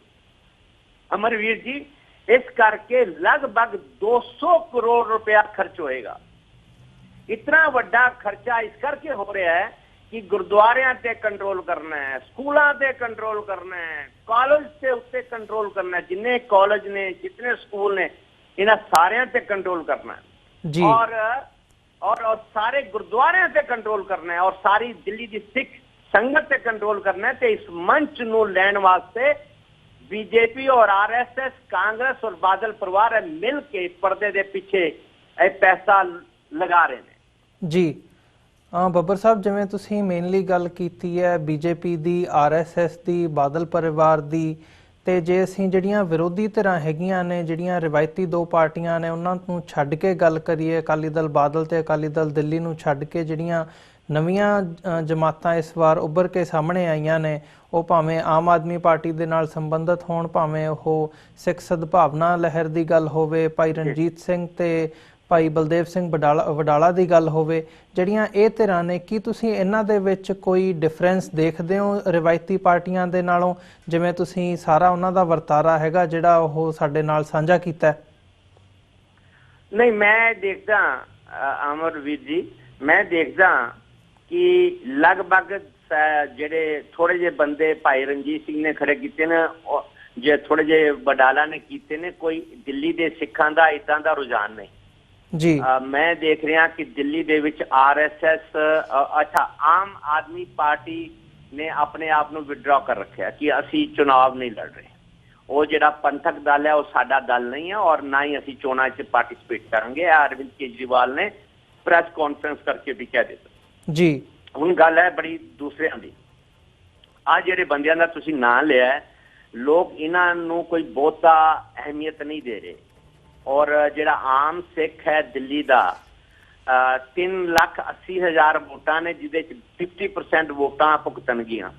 ਅਮਰਵੀਰ ਜੀ, ਇਸ ਕਰਕੇ ਲਗਭਗ 200 ਕਰੋੜ ਰੁਪਇਆ ਖਰਚ ਹੋਏਗਾ। ਇਤਨਾ ਵੱਡਾ ਖਰਚਾ ਇਸ ਕਰਕੇ ਹੋ ਰਿਹਾ ਹੈ ਕਿ ਗੁਰਦੁਆਰਿਆਂ ਤੇ ਕੰਟਰੋਲ ਕਰਨਾ ਹੈ, ਸਕੂਲਾਂ ਤੇ ਕੰਟਰੋਲ ਕਰਨਾ ਹੈ, ਕਾਲਜ ਦੇ ਉੱਤੇ ਕੰਟਰੋਲ ਕਰਨਾ ਹੈ, ਜਿੰਨੇ ਕਾਲਜ ਨੇ, ਜਿੰਨੇ ਸਕੂਲ ਨੇ, ਇਹਨਾਂ ਸਾਰਿਆਂ ਤੇ ਕੰਟਰੋਲ ਕਰਨਾ ਹੈ ਜੀ। ਔਰ ਸਾਰੇ ਗੁਰਦੁਆਰਿਆਂ ਤੇ ਕੰਟਰੋਲ ਕਰਨਾ ਹੈ, ਔਰ ਸਾਰੀ ਦਿੱਲੀ ਦੀ ਸਿੱਖ ਸੰਗਤ ਤੇ ਕੰਟਰੋਲ ਕਰਨਾ ਹੈ। ਤੇ ਇਸ ਮੰਚ ਨੂੰ ਲੈਣ ਵਾਸਤੇ बीजेपी और RSS, कांग्रेस और बादल परिवार मिल के पर्दे ਦੇ ਪਿੱਛੇ ਇਹ ਪੈਸਾ ਲਗਾ ਰਹੇ ਨੇ। ਜੀ ਬੱਬਰ ਸਾਹਿਬ, ਜਿਵੇਂ ਤੁਸੀਂ ਮੇਨਲੀ ਗੱਲ ਕੀਤੀ ਹੈ BJP ਦੀ, RSS ਦੀ, ਬਾਦਲ ਪਰਿਵਾਰ ਦੀ, ਤੇ ਜੇ ਅਸੀਂ ਜਿਹੜੀਆਂ ਵਿਰੋਧੀ ਧਿਰਾਂ ਹੈਗੀਆਂ ਨੇ, ਜਿਹੜੀਆਂ ਰਿਵਾਇਤੀ 2 ਪਾਰਟੀਆਂ ਨੇ, ਉਹਨਾਂ ਨੂੰ ਛੱਡ ਕੇ ਗੱਲ ਕਰੀਏ, ਅਕਾਲੀ ਦਲ ਬਾਦਲ ਤੇ ਅਕਾਲੀ ਦਲ ਦਿੱਲੀ ਨੂੰ ਛੱਡ ਕੇ ਜਿਹੜੀਆਂ ਨਵੀਆਂ ਜਮਾਤਾਂ ਇਸ ਵਾਰ ਉੱਭਰ ਕੇ ਸਾਹਮਣੇ ਆਈਆਂ ਨੇ, ਉਹ ਭਾਵੇਂ ਆਮ ਆਦਮੀ ਪਾਰਟੀ ਦੇ ਨਾਲ ਸੰਬੰਧਿਤ ਹੋਣ, ਭਾਵੇਂ ਉਹ ਸਿੱਖ ਸਦਭਾਵਨਾ ਲਹਿਰ ਦੀ ਗੱਲ ਹੋਵੇ, ਭਾਈ ਰਣਜੀਤ ਸਿੰਘ ਤੇ ਭਾਈ ਬਲਦੇਵ ਸਿੰਘ ਵਡਾਲਾ ਦੀ ਗੱਲ ਹੋਵੇ, ਜਿਹੜੀਆਂ ਇਹ ਧਿਰਾਂ ਨੇ, ਕੀ ਤੁਸੀਂ ਇਹਨਾਂ ਦੇ ਵਿੱਚ ਕੋਈ ਡਿਫਰੈਂਸ ਦੇਖਦੇ ਹੋ ਰਿਵਾਇਤੀ ਪਾਰਟੀਆਂ ਦੇ ਨਾਲੋਂ, ਜਿਵੇਂ ਤੁਸੀਂ ਸਾਰਾ ਉਹਨਾਂ ਦਾ ਵਰਤਾਰਾ ਹੈਗਾ ਜਿਹੜਾ ਉਹ ਸਾਡੇ ਨਾਲ ਸਾਂਝਾ ਕੀਤਾ? ਨਹੀਂ, ਮੈਂ ਦੇਖਦਾ ਅਮਰਵੀਰ ਜੀ, ਮੈਂ ਦੇਖਦਾ ਕਿ ਲਗਭਗ ਜਿਹੜੇ ਥੋੜੇ ਜਿਹੇ ਬੰਦੇ ਭਾਈ ਰਣਜੀਤ ਸਿੰਘ ਨੇ ਖੜੇ ਕੀਤੇ ਨੇ, ਜੇ ਥੋੜੇ ਜਿਹੇ ਵਡਾਲਾ ਨੇ ਕੀਤੇ ਨੇ, ਕੋਈ ਦਿੱਲੀ ਦੇ ਸਿੱਖਾਂ ਦਾ ਇਦਾਂ ਦਾ ਰੁਝਾਨ ਨਹੀਂ ਜੀ। ਮੈਂ ਦੇਖ ਰਿਹਾ ਕਿ ਦਿੱਲੀ ਦੇ ਵਿੱਚ RSS, ਆਮ ਆਦਮੀ ਪਾਰਟੀ ਨੇ ਆਪਣੇ ਆਪ ਨੂੰ ਵਿਡਰਾ ਕਰ ਰੱਖਿਆ ਕਿ ਅਸੀਂ ਚੁਣਾਵ ਨਹੀਂ ਲੜ ਰਹੇ। ਉਹ ਜਿਹੜਾ ਪੰਥਕ ਦਲ ਹੈ ਉਹ ਸਾਡਾ ਦਲ ਨਹੀਂ ਹੈ, ਔਰ ਨਾ ਹੀ ਅਸੀਂ ਚੋਣਾਂ 'ਚ ਪਾਰਟਿਸਿਪੇਟ ਕਰਾਂਗੇ। ਅਰਵਿੰਦ ਕੇਜਰੀਵਾਲ ਨੇ ਪ੍ਰੈਸ ਕਾਨਫਰੰਸ ਕਰਕੇ ਵੀ ਕਹਿ ਦਿੱਤਾ ਜੀ। ਹੁਣ ਗੱਲ ਹੈ ਬੜੀ ਦੂਸਰਿਆਂ ਦੀ। ਆ ਜਿਹੜੇ ਬੰਦਿਆਂ ਦਾ ਤੁਸੀਂ ਨਾਂ ਲਿਆ, ਲੋਕ ਇਹਨਾਂ ਨੂੰ ਕੋਈ ਬਹੁਤਾ ਅਹਿਮੀਅਤ ਨਹੀਂ ਦੇ ਰਹੇ, ਔਰ ਜਿਹੜਾ ਆਮ ਸਿੱਖ ਹੈ ਦਿੱਲੀ ਦਾ 3,80,000 ਵੋਟਾਂ ਨੇ, ਜਿਹਦੇ ਚ 50% ਵੋਟਾਂ ਭੁਗਤਣਗੀਆਂ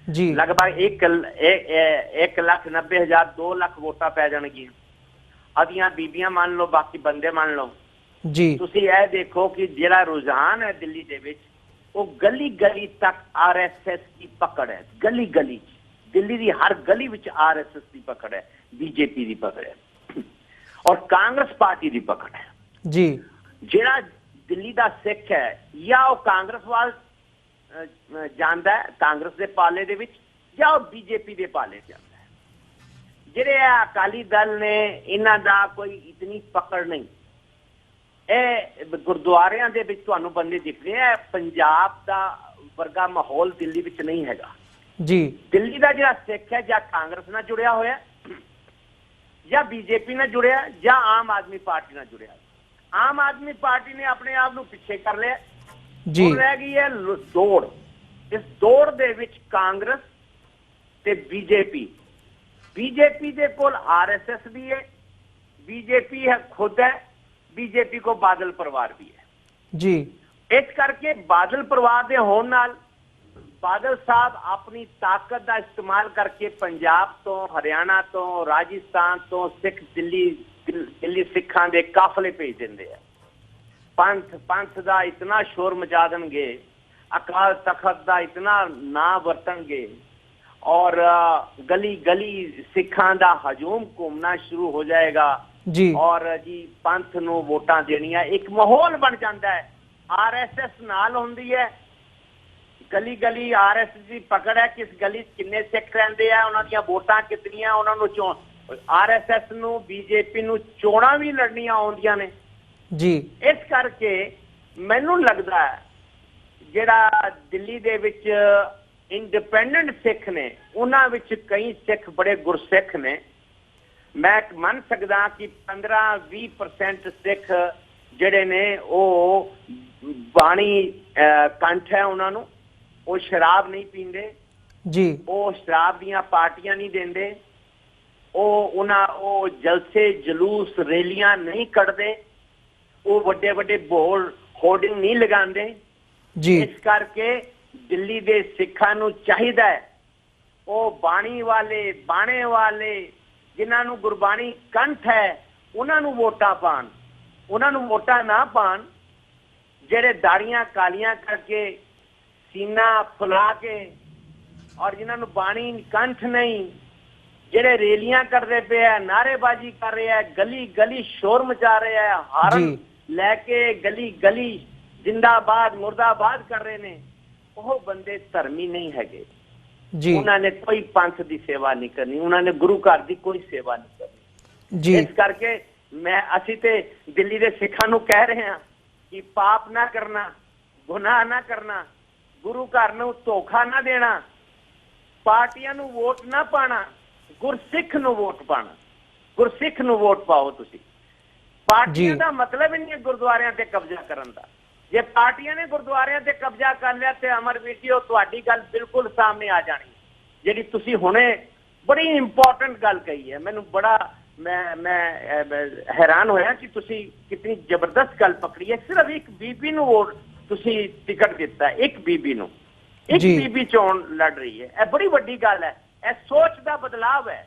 ਜੀ। ਲਗਭਗ 1,90,000 2 ਲੱਖ ਵੋਟਾਂ ਪੈ ਜਾਣਗੀਆਂ। ਆਦੀਆਂ ਬੀਬੀਆਂ ਮੰਨ ਲਓ, ਬਾਕੀ ਬੰਦੇ ਮੰਨ ਲਓ ਜੀ। ਤੁਸੀਂ ਇਹ ਦੇਖੋ ਕਿ ਜਿਹੜਾ ਰੁਝਾਨ ਹੈ ਦਿੱਲੀ ਦੇ ਵਿੱਚ, ਉਹ ਗਲੀ ਗਲੀ ਤੱਕ RSS ਦੀ ਪਕੜ ਹੈ। ਗਲੀ ਗਲੀ ਦਿੱਲੀ ਦੀ ਹਰ ਗਲੀ ਵਿੱਚ RSS ਦੀ ਪਕੜ ਹੈ, BJP ਦੀ ਪਕੜ ਹੈ, ਔਰ ਕਾਂਗਰਸ ਪਾਰਟੀ ਦੀ ਪਕੜ ਹੈ ਜੀ। ਜਿਹੜਾ ਦਿੱਲੀ ਦਾ ਸਿੱਖ ਹੈ, ਜਾਂ ਉਹ ਕਾਂਗਰਸ ਵੱਲ ਜਾਂਦਾ ਹੈ, ਕਾਂਗਰਸ ਦੇ ਪਾਲੇ ਦੇ ਵਿੱਚ, ਜਾਂ ਉਹ BJP ਦੇ ਪਾਲੇ ਜਾਂਦਾ ਹੈ। ਜਿਹੜੇ ਅਕਾਲੀ ਦਲ ਨੇ, ਇਹਨਾਂ ਦਾ ਕੋਈ ਇਤਨੀ ਪਕੜ ਨਹੀਂ। ਇਹ ਗੁਰਦੁਆਰਿਆਂ ਦੇ ਵਿੱਚ ਤੁਹਾਨੂੰ ਬੰਦੇ ਦਿਖਦੇ ਆ, ਪੰਜਾਬ ਦਾ ਵਰਗਾ ਮਾਹੌਲ ਦਿੱਲੀ ਵਿੱਚ ਨਹੀਂ ਹੈਗਾ ਜੀ। ਦਿੱਲੀ ਦਾ ਜਿਹੜਾ ਸਿੱਖ ਹੈ, ਜਾਂ ਕਾਂਗਰਸ ਨਾਲ ਜੁੜਿਆ ਹੋਇਆ, ਜਾਂ BJP ਨਾਲ ਜੁੜਿਆ, ਜਾਂ ਆਮ ਆਦਮੀ ਪਾਰਟੀ ਨਾਲ ਜੁੜਿਆ। ਆਮ ਆਦਮੀ ਪਾਰਟੀ ਨੇ ਆਪਣੇ ਆਪ ਨੂੰ ਪਿੱਛੇ ਕਰ ਲਿਆ ਜੀ। ਰਹਿ ਗਈ ਹੈ ਦੌੜ। ਇਸ ਦੌੜ ਦੇ ਵਿੱਚ ਕਾਂਗਰਸ ਤੇ BJP ਦੇ ਕੋਲ RSS ਵੀ ਹੈ, BJP ਹੈ ਖੁਦ ਹੈ, BJP ਕੋ ਬਾਦਲ ਪਰਿਵਾਰ ਵੀ ਹੈ ਜੀ। ਇਸ ਕਰਕੇ ਬਾਦਲ ਪਰਿਵਾਰ ਦੇ ਹੋਣ ਨਾਲ ਬਾਦਲ ਸਾਹਿਬ ਆਪਣੀ ਤਾਕਤ ਦਾ ਇਸਤੇਮਾਲ ਕਰਕੇ ਪੰਜਾਬ ਤੋਂ, ਹਰਿਆਣਾ ਤੋਂ, ਰਾਜਸਥਾਨ ਤੋਂ ਸਿੱਖ ਦਿੱਲੀ ਸਿੱਖਾਂ ਦੇ ਕਾਫਲੇ ਭੇਜ ਦਿੰਦੇ ਆ। ਪੰਥ ਦਾ ਇਤਨਾ ਸ਼ੋਰ ਮਚਾ ਦੇਣਗੇ, ਅਕਾਲ ਤਖਤ ਦਾ ਇਤਨਾ ਨਾਂ ਵਰਤਣਗੇ, ਔਰ ਗਲੀ ਗਲੀ ਸਿੱਖਾਂ ਦਾ ਹਜੂਮ ਘੁੰਮਣਾ ਸ਼ੁਰੂ ਹੋ ਜਾਏਗਾ ਜੀ। ਔਰ ਜੀ ਪੰਥ ਨੂੰ ਵੋਟਾਂ ਦੇਣੀਆਂ, ਇੱਕ ਮਾਹੌਲ ਬਣ ਜਾਂਦਾ ਹੈ। RSS ਨਾਲ ਹੁੰਦੀ ਹੈ, ਗਲੀ ਗਲੀ RSS ਦੀ ਪਕੜ ਹੈ, ਕਿਸ ਗਲੀ ਕਿੰਨੇ ਸਿੱਖ ਰਹਿੰਦੇ ਆ, ਉਹਨਾਂ ਦੀਆਂ ਵੋਟਾਂ ਕਿਤਨੀਆਂ, ਉਹਨਾਂ ਨੂੰ RSS ਨੂੰ BJP ਨੂੰ ਚੋਣਾਂ ਵੀ ਲੜਨੀਆਂ ਆਉਂਦੀਆਂ ਨੇ ਜੀ। ਇਸ ਕਰਕੇ ਮੈਨੂੰ ਲੱਗਦਾ ਹੈ ਜਿਹੜਾ ਦਿੱਲੀ ਦੇ ਵਿੱਚ ਇੰਡੀਪੈਂਡੈਂਟ ਸਿੱਖ ਨੇ ਉਹਨਾਂ ਵਿੱਚ ਕਈ ਸਿੱਖ ਬੜੇ ਗੁਰਸਿੱਖ ਨੇ। ਮੈਂ ਮੰਨ ਸਕਦਾ ਕਿ 15-20% ਸਿੱਖ ਜਿਹੜੇ ਨੇ ਉਹ ਬਾਣੀ ਕੰਠ ਹੈ ਉਹਨਾਂ ਨੂੰ, ਉਹ ਸ਼ਰਾਬ ਨਹੀਂ ਪੀਂਦੇ ਜੀ, ਉਹ ਸ਼ਰਾਬ ਦੀਆਂ ਪਾਰਟੀਆਂ ਨਹੀਂ ਦਿੰਦੇ, ਉਹ ਜਲਸੇ ਜਲੂਸ ਰੈਲੀਆਂ ਨਹੀਂ ਕੱਢਦੇ, ਉਹ ਵੱਡੇ ਵੱਡੇ ਬੋਰਡ ਹੋਰਡਿੰਗ ਨਹੀਂ ਲਗਾਉਂਦੇ ਜੀ। ਇਸ ਕਰਕੇ ਦਿੱਲੀ ਦੇ ਸਿੱਖਾਂ ਨੂੰ ਚਾਹੀਦਾ ਹੈ ਉਹ ਬਾਣੀ ਵਾਲੇ ਜਿਨ੍ਹਾਂ ਨੂੰ ਗੁਰਬਾਣੀ ਕੰਠ ਹੈ ਉਹਨਾਂ ਨੂੰ ਵੋਟਾਂ ਪਾਣ, ਉਹਨਾਂ ਨੂੰ ਵੋਟਾਂ ਨਾ ਪਾਣ ਜਿਹੜੇ ਦਾੜੀਆਂ ਕਾਲੀਆਂ ਕਰਕੇ ਸੀਨਾ ਫੁਲਾ ਕੇ ਔਰ ਜਿਨ੍ਹਾਂ ਨੂੰ ਬਾਣੀ ਕੰਠ ਨਹੀਂ, ਜਿਹੜੇ ਰੈਲੀਆਂ ਕਰਦੇ ਪਏ ਆ, ਨਾਅਰੇਬਾਜ਼ੀ ਕਰ ਰਹੇ ਆ, ਗਲੀ ਗਲੀ ਸ਼ੋਰ ਮਚਾ ਰਹੇ ਆ, ਹਾਰਨ ਲੈ ਕੇ ਗਲੀ ਗਲੀ ਜਿੰਦਾਬਾਦ ਮੁਰਦਾਬਾਦ ਕਰ ਰਹੇ ਨੇ, ਉਹ ਬੰਦੇ ਧਰਮੀ ਨਹੀਂ ਹੈਗੇ ਜੀ। ਉਹਨਾਂ ਨੇ ਕੋਈ ਪੰਥ ਦੀ ਸੇਵਾ ਨਹੀਂ ਕਰਨੀ, ਉਹਨਾਂ ਨੇ ਗੁਰੂ ਘਰ ਦੀ ਕੋਈ ਸੇਵਾ ਨਹੀਂ ਕਰਨੀ ਜੀ। ਇਸ ਕਰਕੇ ਅਸੀਂ ਤੇ ਦਿੱਲੀ ਦੇ ਸਿੱਖਾਂ ਨੂੰ ਕਹਿ ਰਹੇ ਹਾਂ ਕਿ ਪਾਪ ਨਾ ਕਰਨਾ, ਗੁਨਾਹ ਨਾ ਕਰਨਾ, ਗੁਰੂ ਘਰ ਨੂੰ ਧੋਖਾ ਨਾ ਦੇਣਾ, ਪਾਰਟੀਆਂ ਨੂੰ ਵੋਟ ਨਾ ਪਾਣਾ, ਗੁਰਸਿੱਖ ਨੂੰ ਵੋਟ ਪਾਣਾ, ਗੁਰਸਿੱਖ ਨੂੰ ਵੋਟ ਪਾਓ ਤੁਸੀਂ। ਪਾਰਟੀਆਂ ਦਾ ਮਤਲਬ ਹੀ ਨਹੀਂ ਗੁਰਦੁਆਰਿਆਂ ਤੇ ਕਬਜ਼ਾ ਕਰਨ ਦਾ। ਜੇ ਪਾਰਟੀਆਂ ਨੇ ਗੁਰਦੁਆਰਿਆਂ ਤੇ ਕਬਜ਼ਾ ਕਰ ਲਿਆ ਤੇ ਅਮਰਵੀਰ ਜੀ ਉਹ ਤੁਹਾਡੀ ਗੱਲ ਬਿਲਕੁਲ ਸਾਹਮਣੇ ਆ ਜਾਣੀ ਜਿਹੜੀ ਤੁਸੀਂ ਹੁਣੇ ਬੜੀ ਇੰਪੋਰਟੈਂਟ ਗੱਲ ਕਹੀ ਹੈ। ਮੈਨੂੰ ਬੜਾ ਮੈਂ ਹੈਰਾਨ ਹੋਇਆ ਕਿ ਤੁਸੀਂ ਕਿੰਨੀ ਜ਼ਬਰਦਸਤ ਗੱਲ ਪਕੜੀ ਹੈ। ਸਿਰਫ ਇੱਕ ਬੀਬੀ ਨੂੰ ਵੋਟ ਤੁਸੀਂ ਟਿਕਟ ਦਿੱਤਾ, ਇੱਕ ਬੀਬੀ ਨੂੰ, ਇੱਕ ਬੀਬੀ ਚੋਣ ਲੜ ਰਹੀ ਹੈ। ਇਹ ਬੜੀ ਵੱਡੀ ਗੱਲ ਹੈ, ਇਹ ਸੋਚ ਦਾ ਬਦਲਾਵ ਹੈ,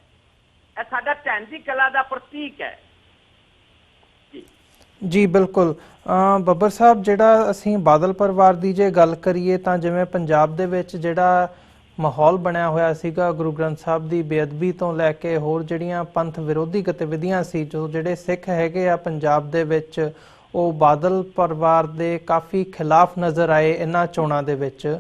ਇਹ ਸਾਡਾ ਢਹਿੰਦੀ ਕਲਾ ਦਾ ਪ੍ਰਤੀਕ ਹੈ ਜੀ। ਬਿਲਕੁਲ ਬੱਬਰ ਸਾਹਿਬ, ਜਿਹੜਾ ਅਸੀਂ ਬਾਦਲ ਪਰਿਵਾਰ ਦੀ ਜੇ ਗੱਲ ਕਰੀਏ ਤਾਂ ਜਿਵੇਂ ਪੰਜਾਬ ਦੇ ਵਿੱਚ ਜਿਹੜਾ ਮਾਹੌਲ ਬਣਿਆ ਹੋਇਆ ਸੀਗਾ ਗੁਰੂ ਗ੍ਰੰਥ ਸਾਹਿਬ ਦੀ ਬੇਅਦਬੀ ਤੋਂ ਲੈ ਕੇ ਹੋਰ ਜਿਹੜੀਆਂ ਪੰਥ ਵਿਰੋਧੀ ਗਤੀਵਿਧੀਆਂ ਸੀ, ਜੋ ਜਿਹੜੇ ਸਿੱਖ ਹੈਗੇ ਆ ਪੰਜਾਬ ਦੇ ਵਿੱਚ ਉਹ ਬਾਦਲ ਪਰਿਵਾਰ ਦੇ ਕਾਫੀ ਖਿਲਾਫ ਨਜ਼ਰ ਆਏ ਇਹਨਾਂ ਚੋਣਾਂ ਦੇ ਵਿੱਚ।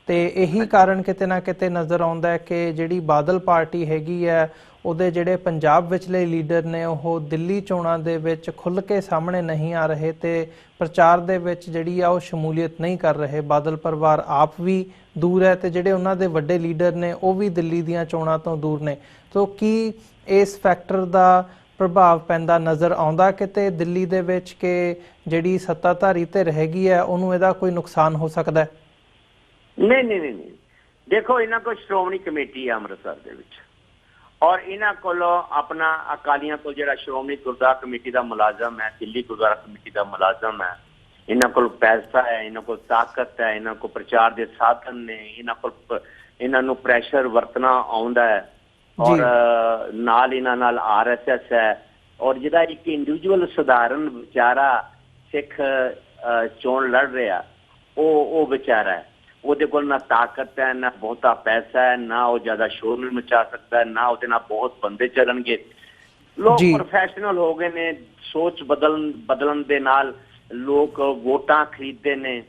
ਤੇ ਇਹੀ ਕਾਰਨ ਕਿਤੇ ਨਾ ਕਿਤੇ ਨਜ਼ਰ ਆਉਂਦਾ ਹੈ ਕਿ ਜਿਹੜੀ ਬਾਦਲ ਪਾਰਟੀ ਹੈਗੀ ਹੈ ਉਹਦੇ ਜਿਹੜੇ ਪੰਜਾਬ ਵਿਚਲੇ ਲੀਡਰ ਨੇ ਉਹ ਦਿੱਲੀ ਚੋਣਾਂ ਦੇ ਵਿੱਚ ਖੁੱਲ੍ਹ ਕੇ ਸਾਹਮਣੇ ਨਹੀਂ ਆ ਰਹੇ ਤੇ ਪ੍ਰਚਾਰ ਦੇ ਵਿੱਚ ਜਿਹੜੀ ਆ ਉਹ ਸ਼ਮੂਲੀਅਤ ਨਹੀਂ ਕਰ ਰਹੇ। ਬਾਦਲ ਪਰਿਵਾਰ ਆਪ ਵੀ ਦੂਰ ਹੈ ਤੇ ਜਿਹੜੇ ਉਹਨਾਂ ਦੇ ਵੱਡੇ ਲੀਡਰ ਨੇ ਉਹ ਵੀ ਦਿੱਲੀ ਦੀਆਂ ਚੋਣਾਂ ਤੋਂ ਦੂਰ ਨੇ। ਸੋ ਕੀ ਇਸ ਫੈਕਟਰ ਦਾ ਪ੍ਰਭਾਵ ਪੈਂਦਾ ਨਜ਼ਰ ਆਉਂਦਾ ਕਿਤੇ ਦਿੱਲੀ ਦੇ ਵਿੱਚ ਕਿ ਜਿਹੜੀ ਸੱਤਾਧਾਰੀ ਧਿਰ ਹੈਗੀ ਹੈ ਉਹਨੂੰ ਇਹਦਾ ਕੋਈ ਨੁਕਸਾਨ ਹੋ ਸਕਦਾ? ਨਹੀਂ, ਦੇਖੋ ਇਹਨਾਂ ਕੋਲ ਸ਼੍ਰੋਮਣੀ ਕਮੇਟੀ ਹੈ ਅੰਮ੍ਰਿਤਸਰ ਦੇ ਵਿੱਚ ਔਰ ਇਹਨਾਂ ਕੋਲੋਂ ਆਪਣਾ ਅਕਾਲੀਆਂ ਕੋਲ ਜਿਹੜਾ ਸ਼੍ਰੋਮਣੀ ਗੁਰਦੁਆਰਾ ਕਮੇਟੀ ਦਾ ਮੁਲਾਜ਼ਮ ਹੈ, ਦਿੱਲੀ ਗੁਰਦੁਆਰਾ ਕਮੇਟੀ ਦਾ ਮੁਲਾਜ਼ਮ ਹੈ, ਇਹਨਾਂ ਕੋਲ ਪੈਸਾ ਹੈ, ਇਹਨਾਂ ਕੋਲ ਤਾਕਤ ਹੈ, ਇਹਨਾਂ ਕੋਲ ਪ੍ਰਚਾਰ ਦੇ ਸਾਧਨ ਨੇ, ਇਹਨਾਂ ਨੂੰ ਪ੍ਰੈਸ਼ਰ ਵਰਤਣਾ ਆਉਂਦਾ ਹੈ ਔਰ ਨਾਲ ਇਹਨਾਂ ਨਾਲ RSS ਹੈ ਔਰ ਜਿਹੜਾ ਇੱਕ ਇੰਡੀਵਿਜੂਅਲ ਸਧਾਰਨ ਵਿਚਾਰਾ ਸਿੱਖ ਚੋਣ ਲੜ ਰਿਹਾ ਉਹ ਵਿਚਾਰਾ ਹੈ, ਉਹਦੇ ਕੋਲ ਨਾ ਤਾਕਤ ਹੈ, ਨਾ ਬਹੁਤਾ ਪੈਸਾ ਹੈ, ਨਾ ਉਹ ਜ਼ਿਆਦਾ ਸ਼ੋਰ ਨੂੰ ਮਚਾ ਸਕਦਾ ਹੈ, ਨਾ ਉਹਦੇ ਨਾਲ ਬਹੁਤ ਬੰਦੇ ਚੱਲਣਗੇ। ਲੋਕ ਪ੍ਰੋਫੈਸ਼ਨਲ ਹੋ ਗਏ ਨੇ, ਸੋਚ ਬਦਲਣ ਦੇ ਨਾਲ ਲੋਕ ਵੋਟਾਂ ਖਰੀਦਦੇ ਨੇ,